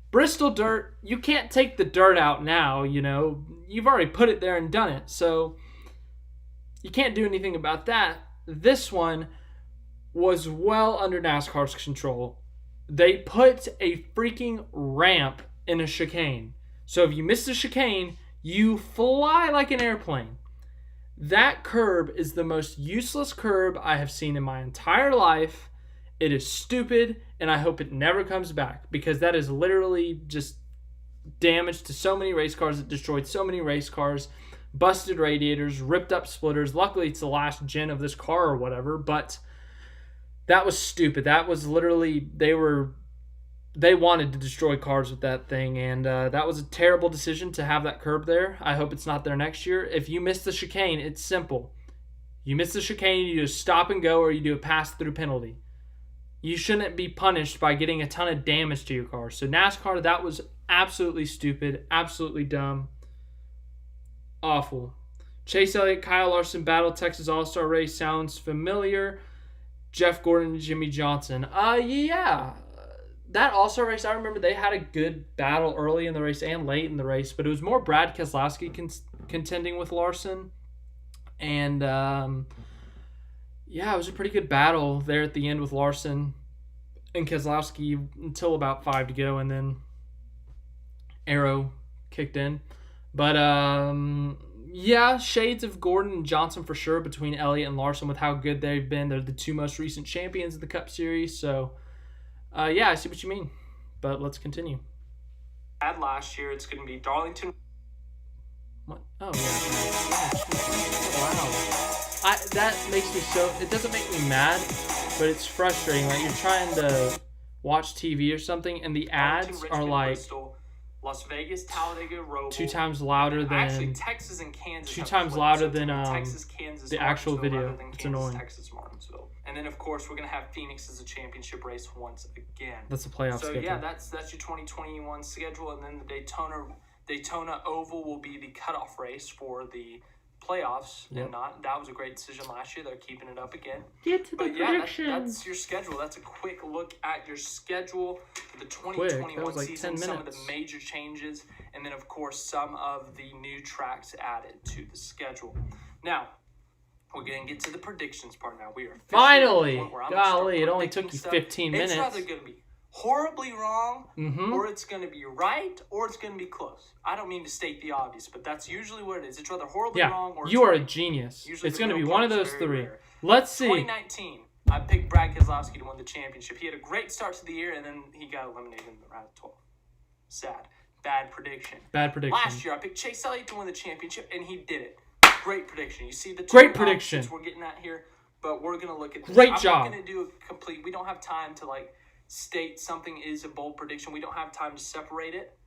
Bristol dirt, you can't take the dirt out now, you know. You've already put it there and done it, so you can't do anything about that. This one was well under NASCAR's control. They put a freaking ramp in a chicane. So if you miss the chicane, you fly like an airplane. That curb is the most useless curb I have seen in my entire life. It is stupid, and I hope it never comes back, because that is literally just damage to so many race cars. It destroyed so many race cars, busted radiators, ripped up splitters. Luckily, it's the last gen of this car or whatever, but that was stupid. That was literally, they wanted to destroy cars with that thing, and that was a terrible decision to have that curb there. I hope it's not there next year. If you miss the chicane, it's simple. You miss the chicane, you do a stop and go, or you do a pass-through penalty. You shouldn't be punished by getting a ton of damage to your car. So NASCAR, that was absolutely stupid, absolutely dumb, awful. Chase Elliott, Kyle Larson battle, Texas All-Star race sounds familiar. Jeff Gordon and Jimmy Johnson. Yeah. That All-Star race, I remember they had a good battle early in the race and late in the race, but it was more Brad Keselowski contending with Larson. And, yeah, it was a pretty good battle there at the end with Larson and Keselowski until about 5 to go, and then Arrow kicked in. But, yeah, shades of Gordon and Johnson for sure between Elliott and Larson with how good they've been. They're the two most recent champions of the Cup Series, so... yeah, I see what you mean, but let's continue. And last year, it's going to be Darlington. What? Oh, yeah. Wow. That makes me so... It doesn't make me mad, but it's frustrating. Like, you're trying to watch TV or something, and the ads are like... Bristol, Las Vegas, Talladega, Roval, 2 times louder than... Actually, Texas and Kansas 2 times louder than Texas, Kansas, the actual video. It's Kansas, annoying. Texas, Martinsville. And then, of course, we're going to have Phoenix as a championship race once again. That's a playoff schedule. So, yeah, that's your 2021 schedule. And then the Daytona Oval will be the cutoff race for the playoffs. Yep. And that was a great decision last year. They're keeping it up again. Get to the predictions. That's your schedule. That's a quick look at your schedule for the 2021 like season. 10 some of minutes. the major changes. And then, of course, some of the new tracks added to the schedule. Now, we're going to get to the predictions part now. We are finally. Golly, it only took you 15 minutes. It's either going to be horribly wrong, or it's going to be right, or it's going to be close. I don't mean to state the obvious, but that's usually what it is. It's either horribly wrong or you are a genius. It's going to be one of those three. Rare. Let's see. 2019, I picked Brad Keselowski to win the championship. He had a great start to the year, and then he got eliminated in the round of 12. Sad. Bad prediction. Last year, I picked Chase Elliott to win the championship, and he did it. Great prediction. You see the great prediction we're getting at here, but we're going to look at this. Great job. I'm not going to do a complete. We don't have time to state something is a bold prediction. We don't have time to separate it.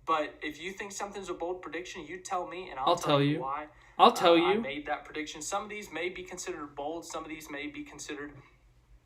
But if you think something's a bold prediction, you tell me, and I'll tell you why. I'll tell you. I made that prediction. Some of these may be considered bold. Some of these may be considered,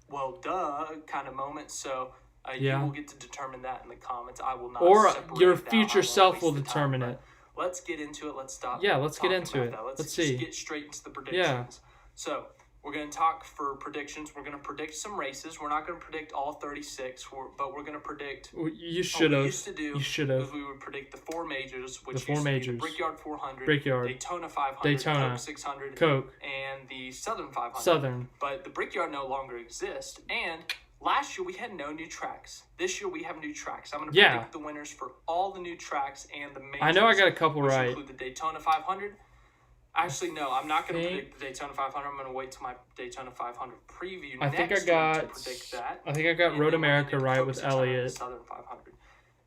well, duh, kind of moments. So you will get to determine that in the comments. I will not. Or your future self will determine it. Let's get into it. Let's stop. Yeah, let's get into it. Let's see. Get straight into the predictions. Yeah. So we're going to talk for predictions. We're going to predict some races. We're not going to predict all 36, but we're going to predict. You should have. You should have. We would predict the 4 majors, which the 4 majors. The Brickyard 400, Brickyard, Daytona 500, Daytona, Coke 600, Coke, and the Southern 500. Southern. But the Brickyard no longer exists, and last year we had no new tracks. This year we have new tracks. I'm going to predict the winners for all the new tracks and the majors. I know I got a couple which right. Include the Daytona 500. Actually, no, I'm not going to predict the Daytona 500. I'm going to wait till my Daytona 500 preview I think I got Road America right with Elliott. Southern 500.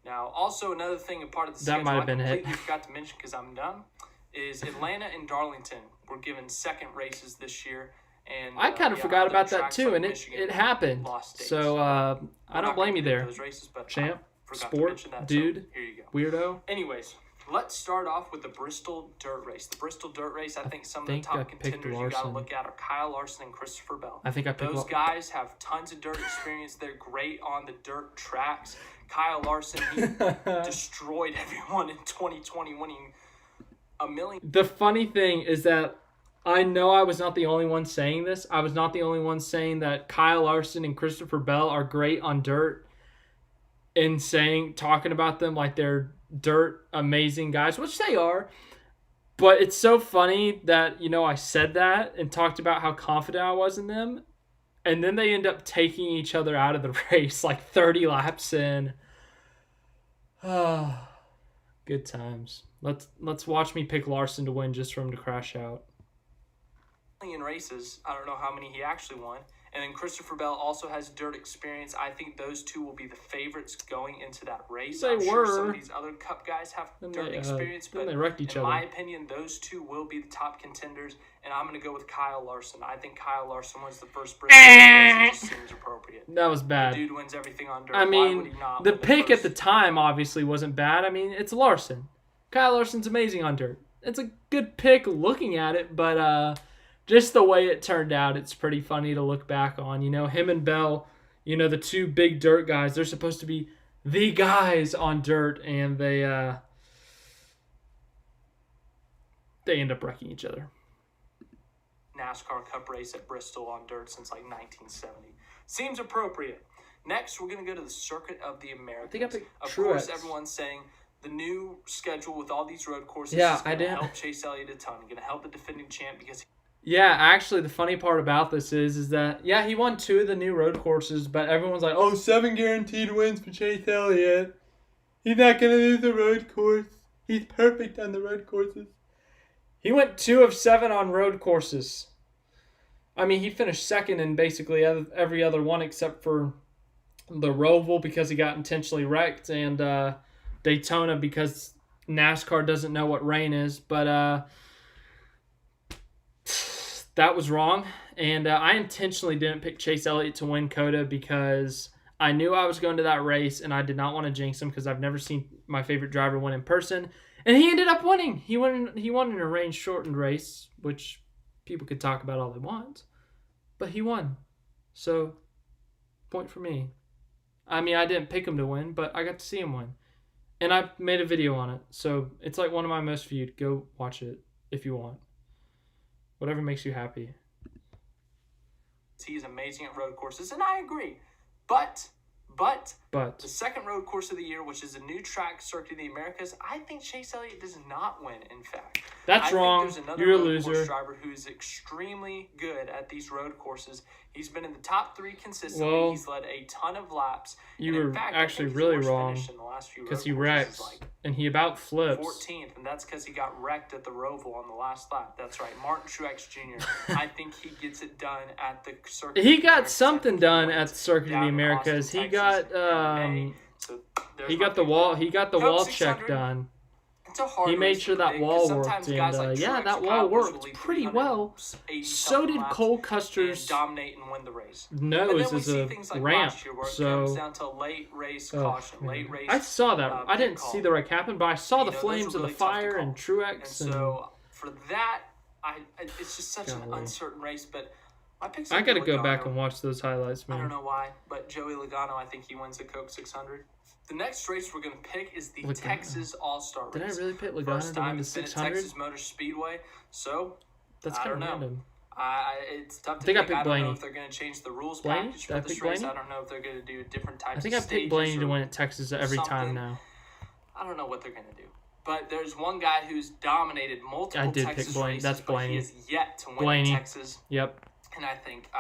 Now, also another thing, a part of the that schedule might have been I completely forgot to mention because I'm dumb, is Atlanta and Darlington were given second races this year. And I kind of forgot about that too, and it happened. So I don't blame you there, those races, but champ, sport, dude, here you go. Weirdo. Anyways, Let's start off with the Bristol Dirt Race. The Bristol Dirt Race, I think some of the top contenders you got to look at are Kyle Larson and Christopher Bell. I think I picked those guys have tons of dirt experience. They're great on the dirt tracks. Kyle Larson, he destroyed everyone in 2020, winning $1 million. The funny thing is that I know I was not the only one saying this. I was not the only one saying that Kyle Larson and Christopher Bell are great on dirt and talking about them like they're dirt amazing guys, which they are. But it's so funny that, I said that and talked about how confident I was in them. And then they end up taking each other out of the race like 30 laps in. Good times. Let's watch me pick Larson to win just for him to crash out. In races, I don't know how many he actually won. And then Christopher Bell also has dirt experience. I think those two will be the favorites going into that race. I'm sure some of these other Cup guys have dirt experience, but they wrecked each other. In my opinion, those two will be the top contenders. And I'm going to go with Kyle Larson. I think Kyle Larson wins the first Bristol race. It just seems appropriate. That was bad. The dude wins everything on dirt. I mean, why would he not the pick at the time obviously wasn't bad. I mean, it's Larson. Kyle Larson's amazing on dirt. It's a good pick looking at it, but just the way it turned out, it's pretty funny to look back on. Him and Bell, the two big dirt guys, they're supposed to be the guys on dirt, and they end up wrecking each other. NASCAR Cup race at Bristol on dirt since like 1970. Seems appropriate. Next, we're going to go to the Circuit of the Americas. I think I picked Of Truax. course, everyone's saying the new schedule with all these road courses Yeah, is going to help Chase Elliott a ton. Going to help the defending champ because... Yeah, actually, the funny part about this is that, yeah, he won 2 of the new road courses, but everyone's like, 7 guaranteed wins for Chase Elliott. He's not going to lose the road course. He's perfect on the road courses. He went 2 of 7 on road courses. I mean, he finished second in basically every other one except for the Roval because he got intentionally wrecked and Daytona because NASCAR doesn't know what rain is, but... that was wrong, and I intentionally didn't pick Chase Elliott to win COTA because I knew I was going to that race, and I did not want to jinx him because I've never seen my favorite driver win in person, and he ended up winning. He won in a range-shortened race, which people could talk about all they want, but he won. So, point for me. I mean, I didn't pick him to win, but I got to see him win, and I made a video on it, so it's like one of my most viewed. Go watch it if you want. Whatever makes you happy. He's amazing at road courses, and I agree. But the second road course of the year, which is a new track, Circuit of the Americas, I think Chase Elliott does not win, in fact. That's wrong. Think there's another You're a road loser. Course driver who's extremely good at these road courses. He's been in the top 3 consistently. Well, he's led a ton of laps. You and were in fact, actually really wrong because he wrecked, and he about flips. 14th, and that's because he got wrecked at the Roval on the last lap. That's right, Martin Truax Jr. I think he gets it done at the Circuit. He got something done at the Circuit of the Americas. He got he got the wall check done. He made sure that wall worked, and that wall worked pretty well. So did Cole Custer's dominate and win the race. Nose as a ramp. So comes down to late race caution, late race. I saw that. I didn't see the wreck happen, but I saw the flames of the fire and Truax. And so for that, it's just such an uncertain race. But my pick's I got to go back and watch those highlights, man. I don't know why, but Joey Logano, I think he wins the Coke 600. The next race we're going to pick is the Texas All-Star Race. Did I really pick Logano to win the 600? Texas Motor Speedway, so that's kind of random. It's tough to pick. I don't know if they're going to change the rules package for this race. I don't know if they're going to do different types of stages. I picked Blaney to win at Texas every time now. I don't know what they're going to do. But there's one guy who's dominated multiple Texas races. That's Blaney. He is yet to win in Texas. Yep. And I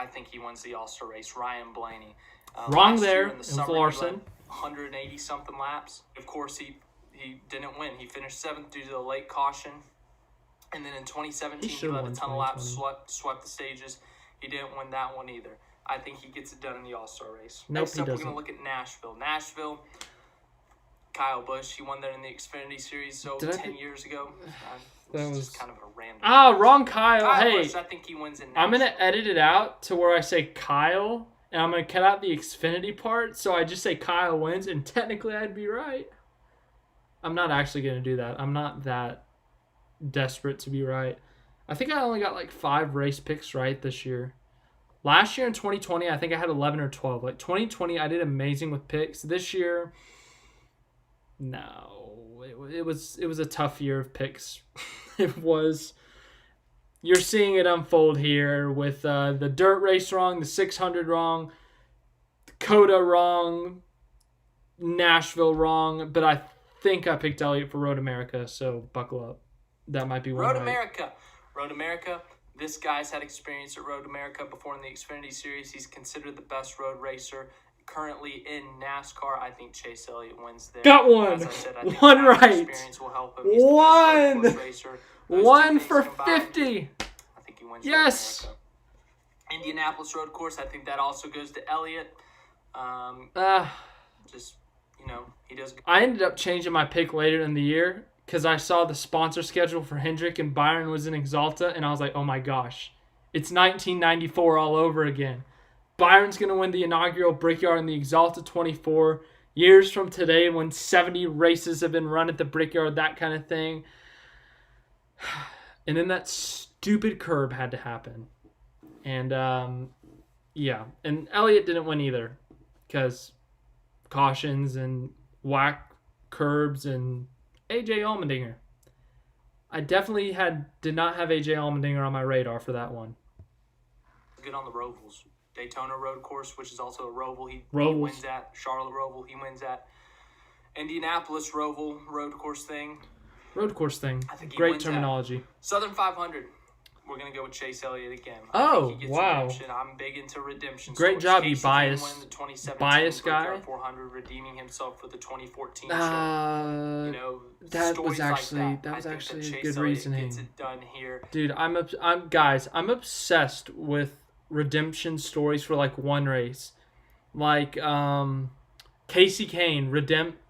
think he wins the All-Star Race. Ryan Blaney. Wrong there. It was Larson. 180 something laps. Of course, he didn't win. He finished 7th due to the late caution. And then in 2017, he led a ton of laps, swept the stages. He didn't win that one either. I think he gets it done in the All-Star race. Nope, Next up, we're going to look at Nashville. Nashville, Kyle Busch, he won there in the Xfinity Series 10 years ago. That was just kind of a random. Wrong Kyle. Hey, Busch, I think he wins in Nashville. I'm going to edit it out to where I say Kyle. And I'm going to cut out the Xfinity part, so I just say Kyle wins, and technically I'd be right. I'm not actually going to do that. I'm not that desperate to be right. I think I only got like 5 race picks right this year. Last year in 2020, I think I had 11 or 12. Like 2020, I did amazing with picks. This year, no. It was a tough year of picks. It was. You're seeing it unfold here with the dirt race wrong, the 600 wrong, Coda wrong, Nashville wrong, but I think I picked Elliott for Road America, so buckle up. That might be one Road right. America. Road America. This guy's had experience at Road America before in the Xfinity Series. He's considered the best road racer currently in NASCAR. I think Chase Elliott wins there. Got one. As I said, I think one right. Experience will help him. He's the best road course racer. Those 1 for 50. I think he wins. Yes. Road America. Indianapolis road course. I think that also goes to Elliott. Just, he does. I ended up changing my pick later in the year because I saw the sponsor schedule for Hendrick and Byron was in Exalta, and I was like, oh my gosh, it's 1994 all over again. Byron's going to win the inaugural Brickyard in the Exalta 24 years from today when 70 races have been run at the Brickyard, that kind of thing. And then that stupid curb had to happen. And, yeah. And Elliott didn't win either because cautions and whack curbs and AJ Allmendinger. I definitely did not have AJ Allmendinger on my radar for that one. Good on the Rovals. Daytona road course, which is also a Roval. He wins at. Charlotte Roval, he wins at. Indianapolis Roval road course thing. Road course thing. I think great terminology. Southern 500. We're going to go with Chase Elliott again. Oh, I think he gets wow. Redemption. I'm big into redemption. Great job, you biased guy. guy. 400, redeeming himself for the 2014 show. That was actually Chase good Elliott reasoning. Gets it done here. Dude, I'm obsessed with redemption stories for like one race. Like Casey Kane,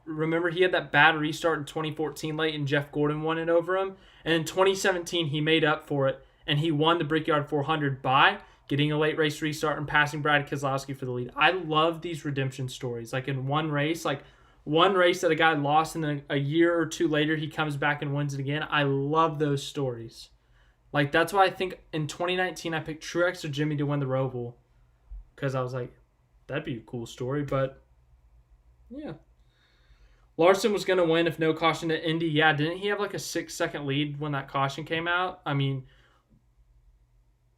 remember he had that bad restart in 2014 late and Jeff Gordon won it over him. And in 2017 he made up for it and he won the Brickyard 400 by getting a late race restart and passing Brad Keselowski for the lead. I love these redemption stories. Like in one race that a guy lost and then a year or two later he comes back and wins it again. I love those stories. Like that's why I think in 2019 I picked Truax or Jimmy to win the Roval. Because I was like, that'd be a cool story, but yeah. Larson was going to win if no caution at Indy. Yeah, didn't he have like a 6-second lead when that caution came out? I mean,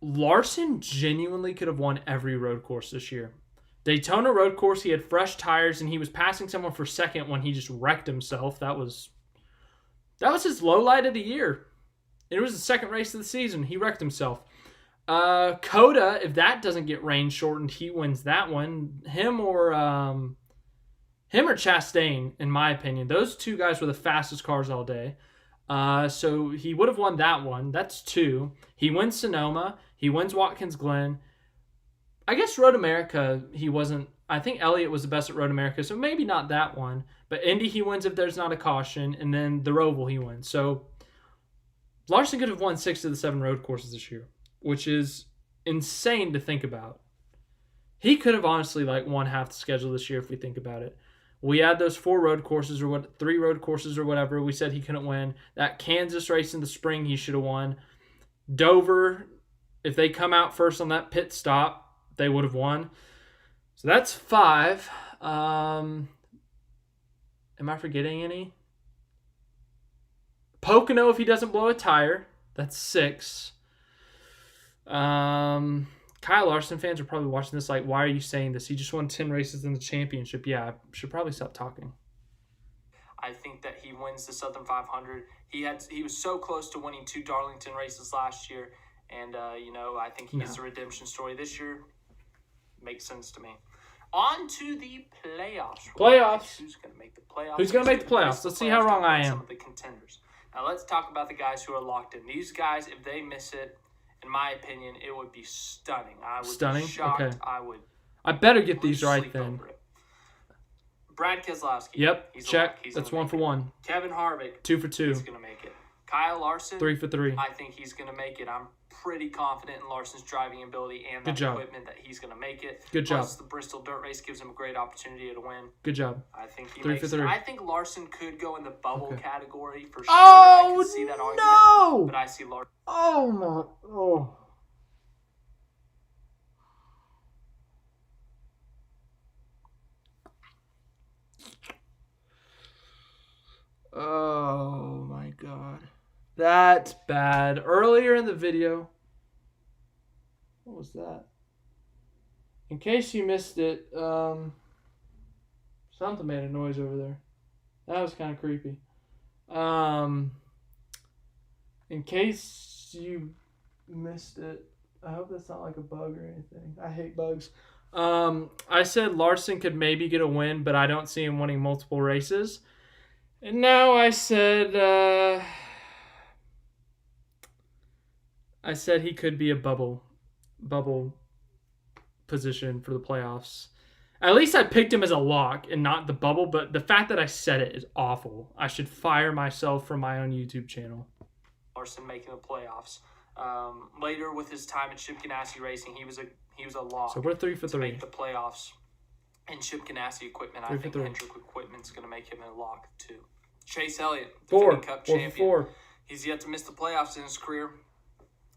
Larson genuinely could have won every road course this year. Daytona road course, he had fresh tires and he was passing someone for second when he just wrecked himself. That was his low light of the year. It was the second race of the season. He wrecked himself. Coda, if that doesn't get rain shortened, he wins that one. Him or Chastain, in my opinion. Those two guys were the fastest cars all day. So he would have won that one. That's 2. He wins Sonoma. He wins Watkins Glen. I guess Road America, he wasn't. I think Elliott was the best at Road America, so maybe not that one. But Indy, he wins if there's not a caution. And then the Roval, he wins. So Larson could have won 6 of the 7 road courses this year, which is insane to think about. He could have honestly won half the schedule this year if we think about it. We had those 4 road courses or 3 road courses or whatever. We said he couldn't win. That Kansas race in the spring, he should have won. Dover, if they come out first on that pit stop, they would have won. So that's 5. Am I forgetting any? Pocono, if he doesn't blow a tire, that's 6. Kyle Larson fans are probably watching this like, why are you saying this? He just won 10 races in the championship. Yeah, I should probably stop talking. I think that he wins the Southern 500. He was so close to winning 2 Darlington races last year. And, I think he gets a redemption story this year. Makes sense to me. On to the playoffs. Who's going to make the playoffs? Let's see how wrong I am. Some of the contenders. Now, let's talk about the guys who are locked in. These guys, if they miss it, in my opinion, it would be stunning. I would be shocked. Okay. I better get these right then. Brad Keselowski. Yep, check. That's 1 for 1. Kevin Harvick. 2 for 2. He's going to make it. Kyle Larson. 3 for 3. I think he's going to make it. I'm pretty confident in Larson's driving ability and that equipment that he's going to make it. Good job. Plus, the Bristol dirt race gives him a great opportunity to win. Good job. I think he 3 makes for 3. it. I think Larson could go in the bubble category for sure. Oh, I could see that argument. no! But I see Larson. Oh, my. Oh. Oh, my God. That's bad. Earlier in the video, what was that? In case you missed it, something made a noise over there. That was kind of creepy. In case you missed it, I hope that's not like a bug or anything. I hate bugs. I said Larson could maybe get a win, but I don't see him winning multiple races. And now I said he could be a bubble position for the playoffs. At least I picked him as a lock and not the bubble, but the fact that I said it is awful. I should fire myself from my own YouTube channel. Larson making the playoffs. Later with his time at Chip Ganassi Racing, he was a lock. So we're 3 for 3. To make the playoffs. And Chip Ganassi equipment, I think Hendrick equipment's going to make him a lock too. Chase Elliott, defending Cup champion. 4. He's yet to miss the playoffs in his career.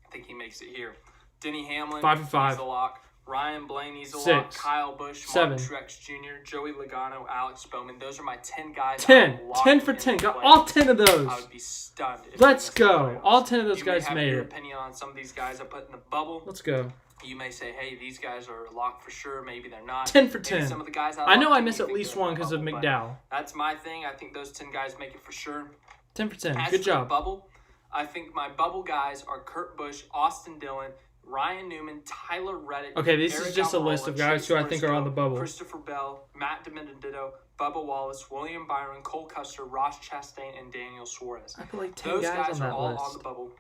I think he makes it here. Denny Hamlin, 5 for 5. He's a lock. Ryan Blaney's a 6. lock. Kyle Busch, 7. Mark Truex Jr., Joey Logano, Alex Bowman. Those are my 10 guys. 10. 10 for 10. Got all 10 of those. I would be stunned. Let's go. All 10 of those guys made it. Your opinion on some of these guys I put in the bubble. Let's go. You may say, hey, these guys are locked for sure. Maybe they're not. 10 for Maybe 10. some of the guys I know I miss at least one because of McDowell. That's my thing. I think those 10 guys make it for sure. 10 for 10. As Good for job. The bubble, I think my bubble guys are Kurt Busch, Austin Dillon, Ryan Newman, Tyler Reddick. Okay, this Eric is just a Almarola, list of guys Chase who I think are on the bubble. Christopher Bell, Matt DiMenedetto, Bubba Wallace, William Byron, Cole Custer, Ross Chastain, and Daniel Suarez. I put like 10 Those guys guys on are that all list. on the bubble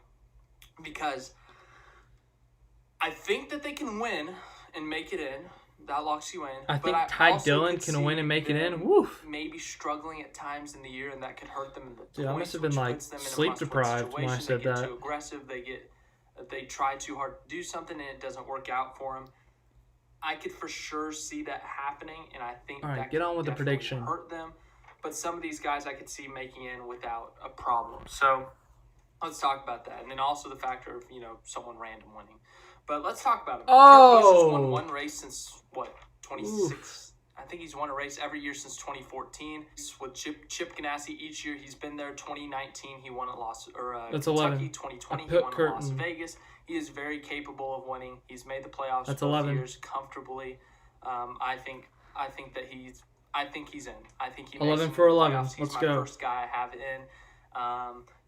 because I think that they can win and make it in. That locks you in. I think Ty Dillon can win and make it in. Woof. Maybe struggling at times in the year, and that could hurt them in the Dude, I must have been like sleep deprived when I said they get that. Too aggressive. They try too hard to do something, and it doesn't work out for them. I could for sure see that happening, and I think that get on with the could prediction. Hurt them. But some of these guys I could see making in without a problem. So let's talk about that, and then also the factor of someone random winning. But let's talk about it. Kurt Busch has won one race since, 26? I think he's won a race every year since 2014. With Chip Ganassi each year, he's been there. 2019, he won at That's Kentucky. 11. 2020, he won at Las Vegas. He is very capable of winning. He's made the playoffs That's both 11. years comfortably. I think that he's in. I think he 11 makes for the 11. playoffs. He's Let's my go. first guy I have in.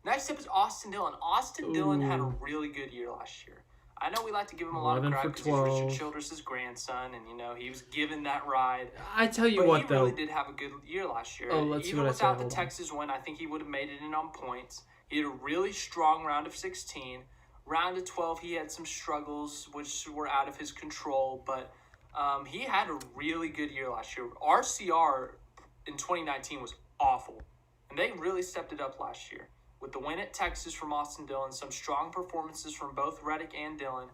Next up is Austin Dillon. Austin Dillon had a really good year last year. I know we like to give him a lot of credit because he's Richard Childress' grandson, and he was given that ride. I tell you He really did have a good year last year. Even without the Texas win, I think he would have made it in on points. He had a really strong round of 16. Round of 12, he had some struggles, which were out of his control, but he had a really good year last year. RCR in 2019 was awful, and they really stepped it up last year. With the win at Texas from Austin Dillon, some strong performances from both Reddick and Dillon,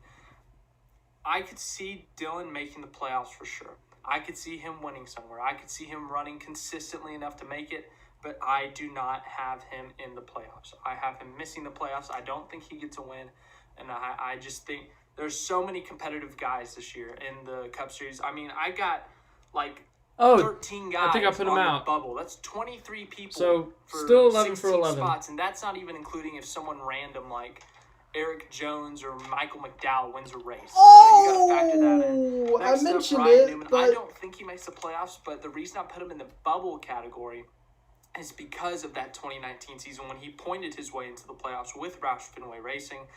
I could see Dillon making the playoffs for sure. I could see him winning somewhere. I could see him running consistently enough to make it, but I do not have him in the playoffs. I have him missing the playoffs. I don't think he gets a win, and I just think there's so many competitive guys this year in the Cup Series. I mean, I got 13 guys I think I put him out. The bubble. That's 23 people. So for still 11 for 11 spots, and that's not even including if someone random like Eric Jones or Michael McDowell wins a race. So you got to factor that in. Next I mentioned up, Ryan it, Newman. but I don't think he makes the playoffs, but the reason I put him in the bubble category is because of that 2019 season when he pointed his way into the playoffs with Roush Fenway Racing.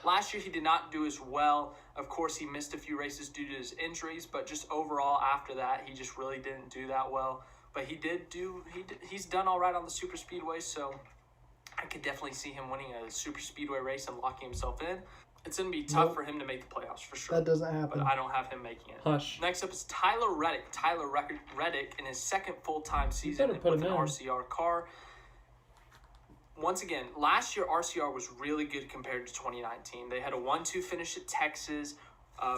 Last year, he did not do as well. Of course, he missed a few races due to his injuries, but just overall after that, he just really didn't do that well. But he's done all right on the super speedway, so I could definitely see him winning a super speedway race and locking himself in. It's going to be tough for him to make the playoffs for sure. That doesn't happen. But I don't have him making it. Hush. Next up is Tyler Reddick. Tyler Reddick in his second full-time season with an RCR car. once again, last year RCR was really good compared to 2019. They had a 1-2 finish at Texas.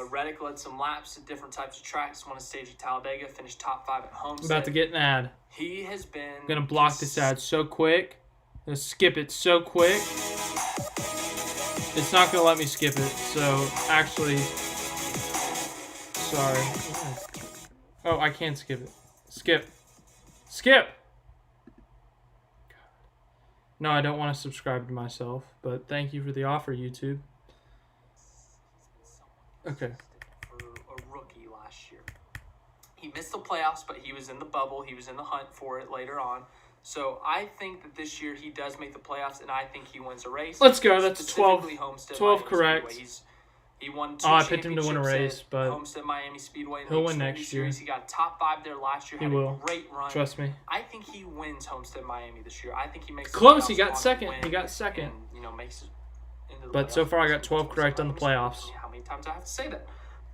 Reddick led some laps at different types of tracks. Won a stage at Talladega. Finished top 5 at Homestead. I'm about to get an ad. He has been... I'm going to block this ad so quick. I'm going to skip it so quick. It's not going to let me skip it. So, actually... Sorry. Oh, I can't skip it. Skip. Skip! No, I don't want to subscribe to myself, but thank you for the offer, YouTube. Okay. For a rookie last year. He missed the playoffs, but he was in the bubble. He was in the hunt for it later on. So I think that this year he does make the playoffs, and I think he wins a race. Let's go. That's 12. Homestead, 12 Miami correct. Speedway. He won 2 I picked him to win a race, but Homestead, Miami Speedway. he'll win next year. He got top 5 there last year. He had will. A great run. Trust me. I think he wins Homestead, Miami this year. I think he makes close. He got second. He got second. And, makes it into the but playoffs. so far, I got 12 correct on the playoffs. How many times I have to say that?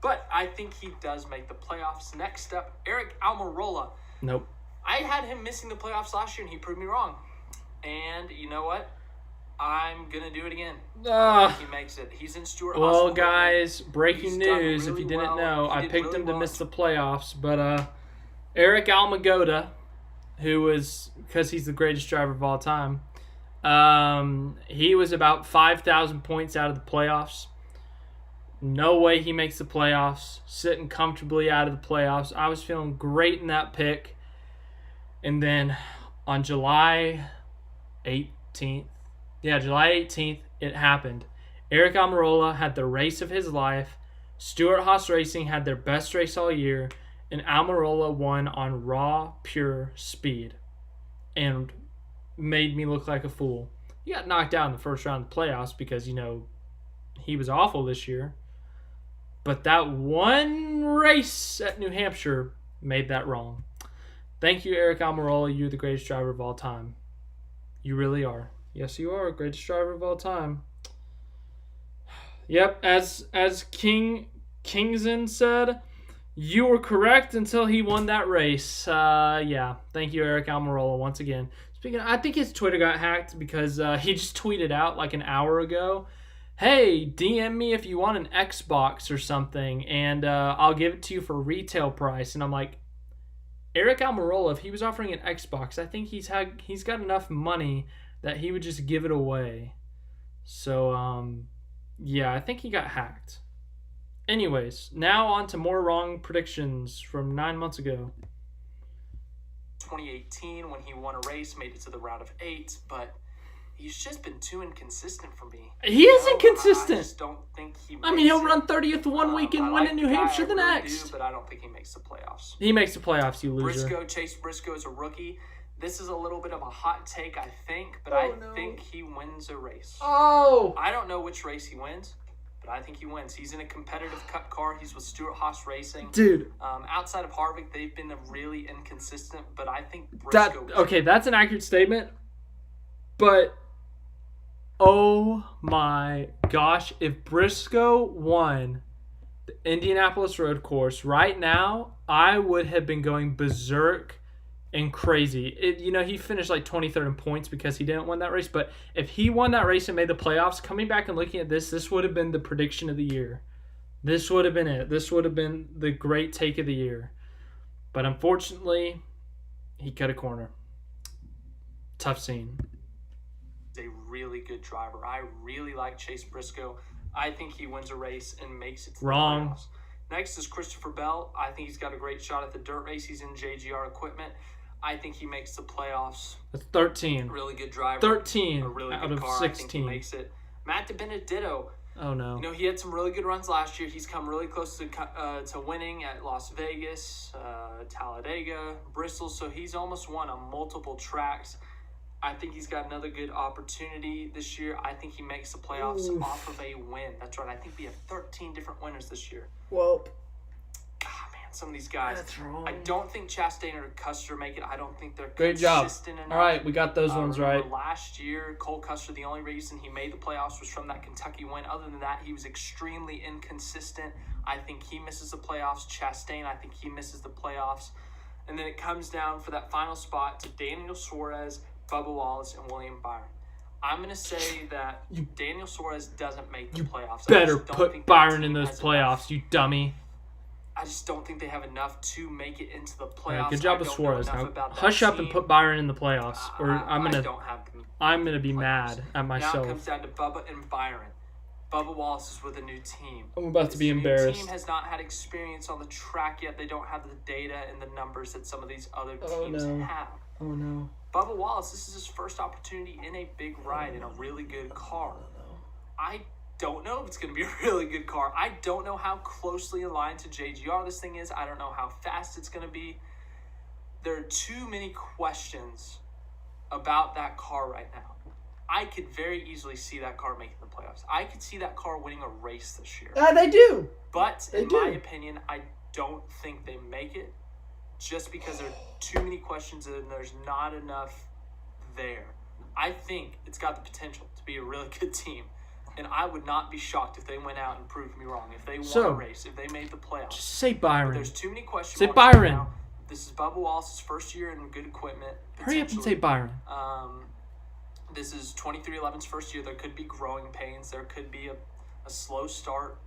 But I think he does make the playoffs. Next up, Aric Almirola. Nope. I had him missing the playoffs last year, and he proved me wrong. And you know what? I'm going to do it again. He makes it. He's in Stewart Hospital. Well, guys, breaking news, if you didn't know, I picked him to miss the playoffs. But Aric Almirola, who was, because he's the greatest driver of all time, he was about 5,000 points out of the playoffs. No way he makes the playoffs. Sitting comfortably out of the playoffs. I was feeling great in that pick. And then on July 18th, it happened. Aric Almirola had the race of his life. Stewart-Haas Racing had their best race all year. And Almarola won on raw, pure speed. And made me look like a fool. He got knocked out in the first round of the playoffs because, he was awful this year. But that one race at New Hampshire made that wrong. Thank you, Aric Almirola. You're the greatest driver of all time. You really are. Yes, you are. Greatest driver of all time. Yep, as Kingson said, you were correct until he won that race. Yeah, thank you, Aric Almirola, once again. I think his Twitter got hacked because he just tweeted out like an hour ago, hey, DM me if you want an Xbox or something, and I'll give it to you for retail price. And I'm like, Aric Almirola, if he was offering an Xbox, I think he's got enough money that he would just give it away. So, yeah, I think he got hacked. Anyways, now on to more wrong predictions from 9 months ago. 2018, when he won a race, made it to the round of 8, but he's just been too inconsistent for me. He is inconsistent. I just don't think he makes he'll run 30th one week and win in New Hampshire the next. But I don't think he makes the playoffs. He makes the playoffs, you loser. Chase Briscoe is a rookie. This is a little bit of a hot take, I think, but think he wins a race. Oh! I don't know which race he wins, but I think he wins. He's in a competitive Cup car. He's with Stewart-Haas Racing. Dude. Outside of Harvick, they've been really inconsistent, but I think Briscoe... Okay, that's an accurate statement, but... Oh my gosh, if Briscoe won the Indianapolis road course right now, I would have been going berserk and crazy. He finished like 23rd in points because he didn't win that race, but if he won that race and made the playoffs, coming back and looking at this would have been the prediction of the year. This would have been it. This would have been the great take of the year. But unfortunately, he cut a corner. Tough scene. A really good driver. I really like Chase Briscoe. I think he wins a race and makes it to the playoffs. Next is Christopher Bell. I think he's got a great shot at the dirt race. He's in JGR equipment. I think he makes the playoffs. That's 13. Really good driver. 13 a really out good of car. 16. I think he makes it. Matt DiBenedetto. Oh, no. He had some really good runs last year. He's come really close to winning at Las Vegas, Talladega, Bristol. So he's almost won on multiple tracks. I think he's got another good opportunity this year. I think he makes the playoffs off of a win. That's right. I think we have 13 different winners this year. Well, some of these guys. That's wrong. I don't think Chastain or Custer make it. I don't think they're great job. consistent enough. All right, we got those ones right. Last year, Cole Custer, the only reason he made the playoffs was from that Kentucky win. Other than that, he was extremely inconsistent. I think he misses the playoffs. Chastain, I think he misses the playoffs. And then it comes down for that final spot to Daniel Suarez, Bubba Wallace, and William Byron. I'm going to say that Daniel Suarez doesn't make the playoffs. Better put Byron in those playoffs, you dummy. I just don't think they have enough to make it into the playoffs. Right, good job with Suarez. Now hush up and put Byron in the playoffs, or I'm gonna be mad at myself. Now it comes down to Bubba and Byron. Bubba Wallace is with a new team. I'm about to be embarrassed. The team has not had experience on the track yet. They don't have the data and the numbers that some of these other teams have. Oh no. Bubba Wallace, this is his first opportunity in a big ride in a really good car. I don't know if it's going to be a really good car. I don't know how closely aligned to JGR this thing is. I don't know how fast it's going to be. There are too many questions about that car right now. I could very easily see that car making the playoffs. I could see that car winning a race this year. They do. But in my opinion, I don't think they make it just because there are too many questions and there's not enough there. I think it's got the potential to be a really good team. And I would not be shocked if they went out and proved me wrong. If they won a race, if they made the playoffs. Just say Byron. But there's too many questions. Say Byron. Now. This is Bubba Wallace's first year in good equipment. Hurry up and say Byron. This is 23XI's first year. There could be growing pains. There could be a slow start.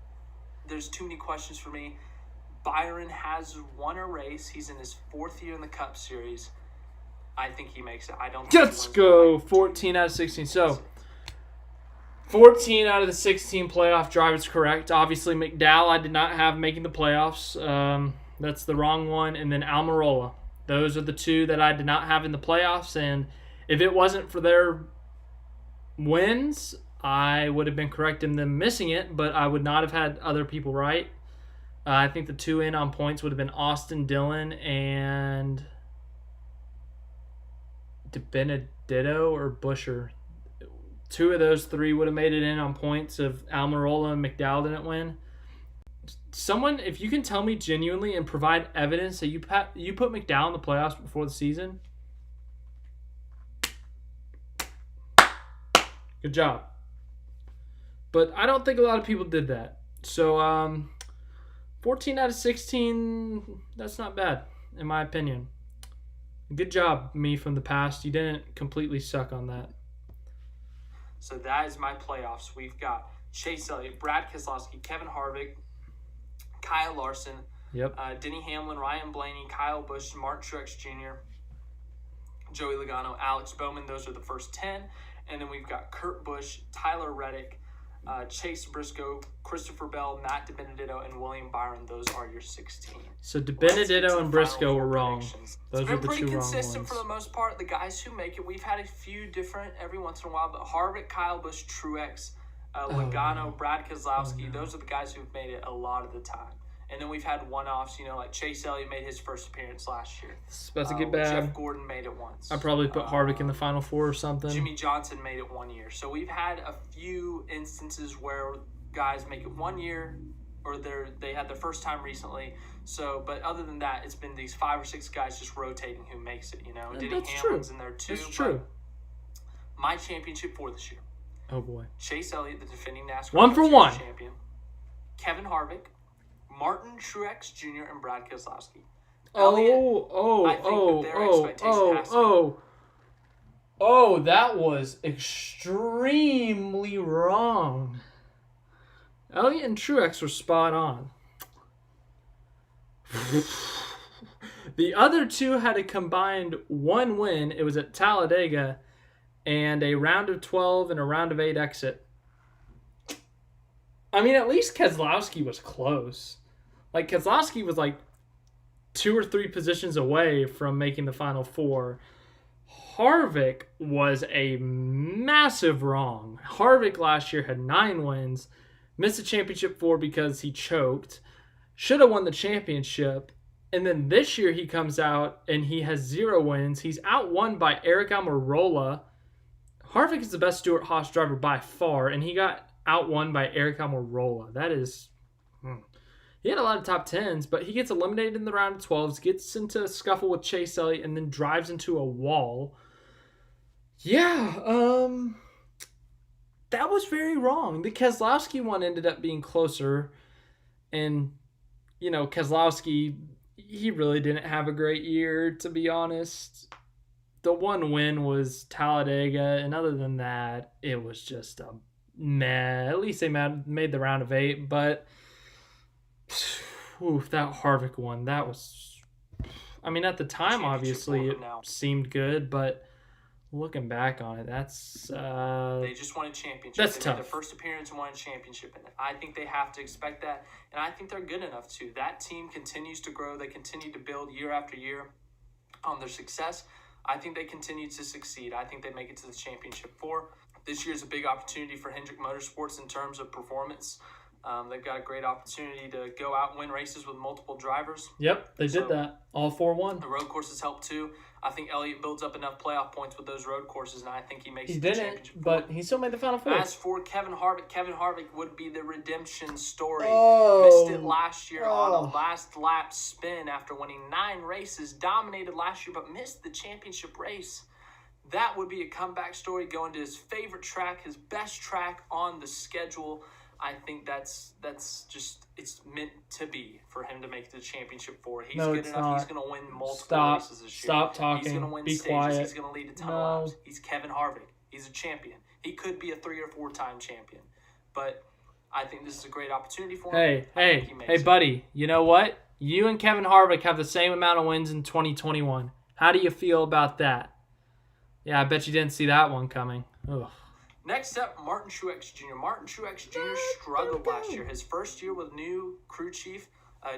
There's too many questions for me. Byron has won a race. He's in his 4th year in the Cup Series. I think he makes it. I don't think Let's go. 14 out of 16. So, 14 out of the 16 playoff drivers correct. Obviously, McDowell I did not have making the playoffs. That's the wrong one. And then Almarola. Those are the two that I did not have in the playoffs. And if it wasn't for their wins, I would have been correct in them missing it, but I would not have had other people right. I think the 2 in on points would have been Austin Dillon and Benedetto or Busher. 2 of those 3 would have made it in on points if Almarola and McDowell didn't win. Someone, if you can tell me genuinely and provide evidence that you put McDowell in the playoffs before the season, good job. But I don't think a lot of people did that. So, 14 out of 16, that's not bad, in my opinion. Good job, me from the past. You didn't completely suck on that. So that is my playoffs. We've got Chase Elliott, Brad Keselowski, Kevin Harvick, Kyle Larson, Denny Hamlin, Ryan Blaney, Kyle Busch, Martin Truex Jr., Joey Logano, Alex Bowman. Those are the first 10. And then we've got Kurt Busch, Tyler Reddick, Chase Briscoe, Christopher Bell, Matt DiBenedetto, and William Byron. Those are your 16. So DiBenedetto and Briscoe were wrong. Those it's were been the pretty 2 wrong consistent ones. for the most part. The guys who make it, we've had a few different every once in a while, but Harvick, Kyle Busch, Truex, Logano, Brad Keselowski, those are the guys who've made it a lot of the time. And then we've had one-offs, like Chase Elliott made his first appearance last year. It's about to get bad. Jeff Gordon made it once. I probably put Harvick in the Final Four or something. Jimmy Johnson made it 1 year. So we've had a few instances where guys make it 1 year or they had their first time recently. So, but other than that, it's been these 5 or 6 guys just rotating who makes it, Denny Hamlin's in there too. That's true. My championship for this year. Oh, boy. Chase Elliott, the defending NASCAR 1 for 1 champion. Kevin Harvick, Martin Truex Jr., and Brad Keselowski. Oh, that was extremely wrong. Elliott and Truex were spot on. The other 2 had a combined 1 win. It was at Talladega and a round of 12 and a round of 8 exit. I mean, at least Keselowski was close. Like, Keselowski was like 2 or 3 positions away from making the Final Four. Harvick was a massive wrong. Harvick last year had 9 wins, missed the championship 4 because he choked, should have won the championship, and then this year he comes out and he has 0 wins. He's outwon by Eric Almarola. Harvick is the best Stewart-Haas driver by far, and he got outwon by Eric Almarola. That is... He had a lot of top 10s, but he gets eliminated in the round of 12s, gets into a scuffle with Chase Elliott, and then drives into a wall. Yeah, that was very wrong. The Keselowski one ended up being closer, and, Keselowski, he really didn't have a great year, to be honest. the one win was Talladega, and other than that, it was just a meh. At least they made the round of 8, but oof, that Harvick one, that was... I mean, at the time, obviously, it seemed good, but looking back on it, that's... they just won a championship. That's tough. Made their first appearance and won a championship in it. I think they have to expect that, and I think they're good enough to. That team continues to grow. They continue to build year after year on their success. I think they continue to succeed. I think they make it to the championship 4. This year is a big opportunity for Hendrick Motorsports in terms of performance. They've got a great opportunity to go out and win races with multiple drivers. Yep, they did that. All 4 won. The road courses help too. I think Elliott builds up enough playoff points with those road courses, and I think he makes the championship 4. But he still made the Final 4. As for Kevin Harvick would be the redemption story. Oh. Missed it last year on a last lap spin after winning 9 races. Dominated last year, but missed the championship race. That would be a comeback story, going to his favorite track, his best track on the schedule. I think that's just, it's meant to be for him to make the championship 4. He's good enough. Not. He's going to win multiple races this year. Stop talking. He's going to win be stages. Quiet. He's going to lead a ton of laps. He's Kevin Harvick. He's a champion. He could be a 3 or 4-time champion. But I think this is a great opportunity for him. Hey, buddy. You know what? You and Kevin Harvick have the same amount of wins in 2021. How do you feel about that? Yeah, I bet you didn't see that one coming. Ugh. Next up, Martin Truax Jr. Martin Truax Jr. struggled last year. His first year with new crew chief,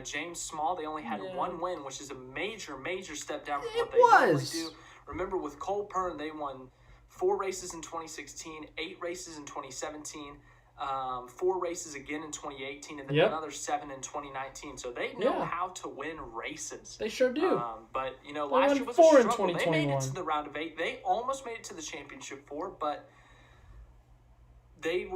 James Small, they only had 1 win, which is a major, major step down from what they normally do. Remember, with Cole Pern, they won 4 races in 2016, 8 races in 2017, 4 races again in 2018, and then another 7 in 2019. So they know how to win races. They sure do. But, you know, last year was a struggle. They made it to the round of 8. They almost made it to the championship 4, but... They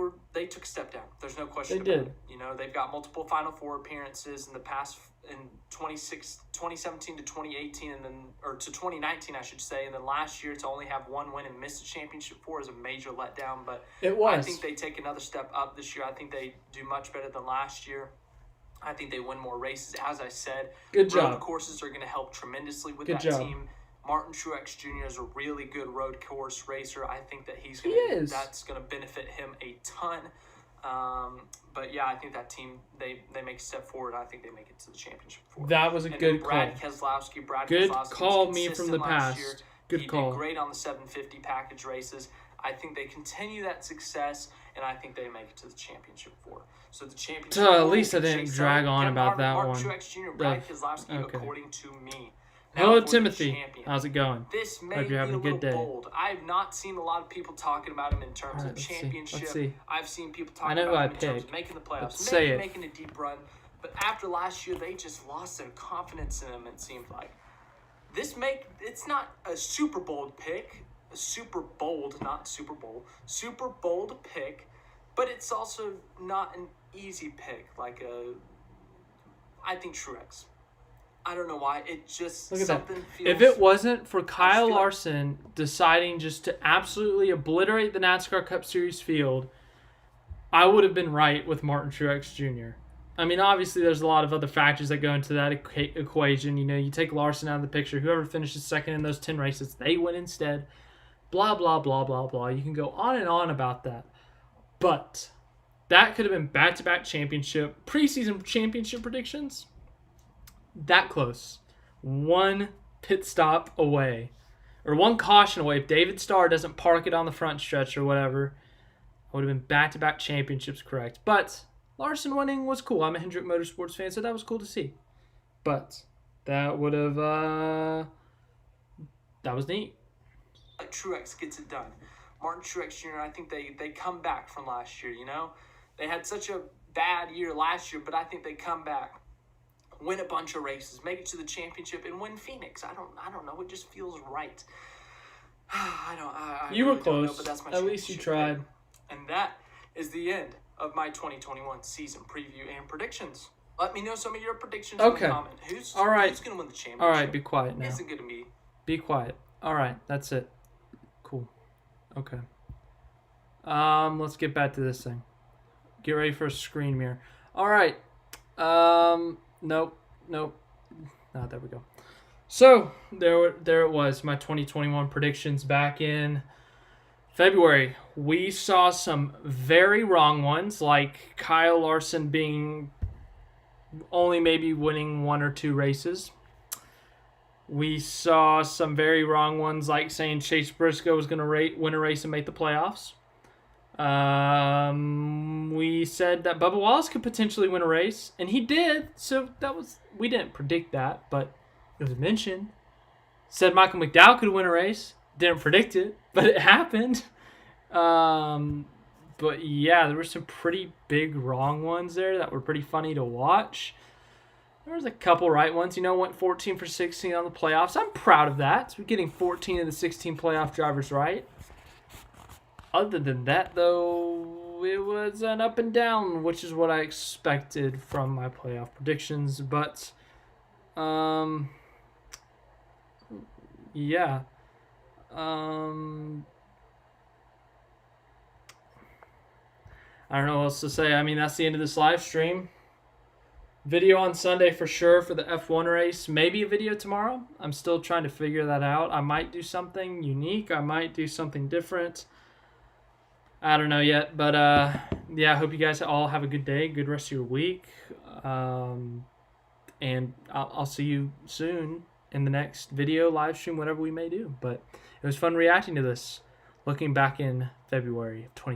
took a step down. There's no question about it. You know, they've got multiple Final 4 appearances in the past, in 2017 to 2018, and then, or to 2019, I should say, and then last year to only have 1 win and miss the championship 4 is a major letdown. But I think they take another step up this year. I think they do much better than last year. I think they win more races. As I said, good job. Road courses are going to help tremendously with that team. Martin Truex Jr. is a really good road course racer. I think that that's going to benefit him a ton. But yeah, I think that team, they make a step forward. I think they make it to the championship 4. That was a good call. Keselowski. Good call me from the past. Good call. He did great on the 750 package races. I think they continue that success, and I think they make it to the championship 4. So the championship 4. At least I didn't drag on about that one. Martin Truex Jr. Brad Keselowski, according to me. Hello, Timothy. How's it going? This may be a little bold. I have not seen a lot of people talking about him in terms of championship. I've seen people talking about him in terms of making the playoffs, maybe making a deep run. But after last year, they just lost their confidence in him, it seemed like. It's not a super bold pick. A super bold, not Super Bowl. Super bold pick. But it's also not an easy pick. I think Truex. I don't know why. It just feels... If it wasn't for Kyle Larson deciding just to absolutely obliterate the NASCAR Cup Series field, I would have been right with Martin Truex Jr. I mean, obviously, there's a lot of other factors that go into that equation. You know, you take Larson out of the picture. Whoever finishes second in those 10 races, they win instead. Blah, blah, blah, blah, blah. You can go on and on about that. But that could have been back-to-back preseason championship predictions. That close. 1 pit stop away. Or 1 caution away. If David Starr doesn't park it on the front stretch or whatever, I would have been back-to-back championships correct. But Larson winning was cool. I'm a Hendrick Motorsports fan, so that was cool to see. But that would have... that was neat. Truex gets it done. Martin Truex Jr., I think they come back from last year, you know? They had such a bad year last year, but I think they come back. Win a bunch of races, make it to the championship, and win Phoenix. I don't know. It just feels right. You were close. Know, but that's my At least you tried. Pick. And that is the end of my 2021 season preview and predictions. Let me know some of your predictions in the comment. Who's going to win the championship? All right, be quiet now. Is it going to be? Be quiet. All right, that's it. Cool. Okay. Let's get back to this thing. Get ready for a screen mirror. All right. Nope. Oh, there we go. So there it was, my 2021 predictions back in February. We saw some very wrong ones, like Kyle Larson being only maybe winning 1 or 2 races. We saw some very wrong ones, like saying Chase Briscoe was going to win a race and make the playoffs. We said that Bubba Wallace could potentially win a race, and he did. So we didn't predict that, but it was mentioned. Said Michael McDowell could win a race. Didn't predict it, but it happened. But yeah, there were some pretty big wrong ones there that were pretty funny to watch. There was a couple right ones. Went 14 for 16 on the playoffs. I'm proud of that. So we're getting 14 of the 16 playoff drivers right. Other than that, though, it was an up and down, which is what I expected from my playoff predictions. But, yeah. I don't know what else to say. I mean, that's the end of this live stream. Video on Sunday for sure for the F1 race. Maybe a video tomorrow. I'm still trying to figure that out. I might do something unique. I might do something different. I don't know yet. But, yeah, I hope you guys all have a good day. Good rest of your week. And I'll see you soon in the next video, live stream, whatever we may do. But it was fun reacting to this. Looking back in February of 2020.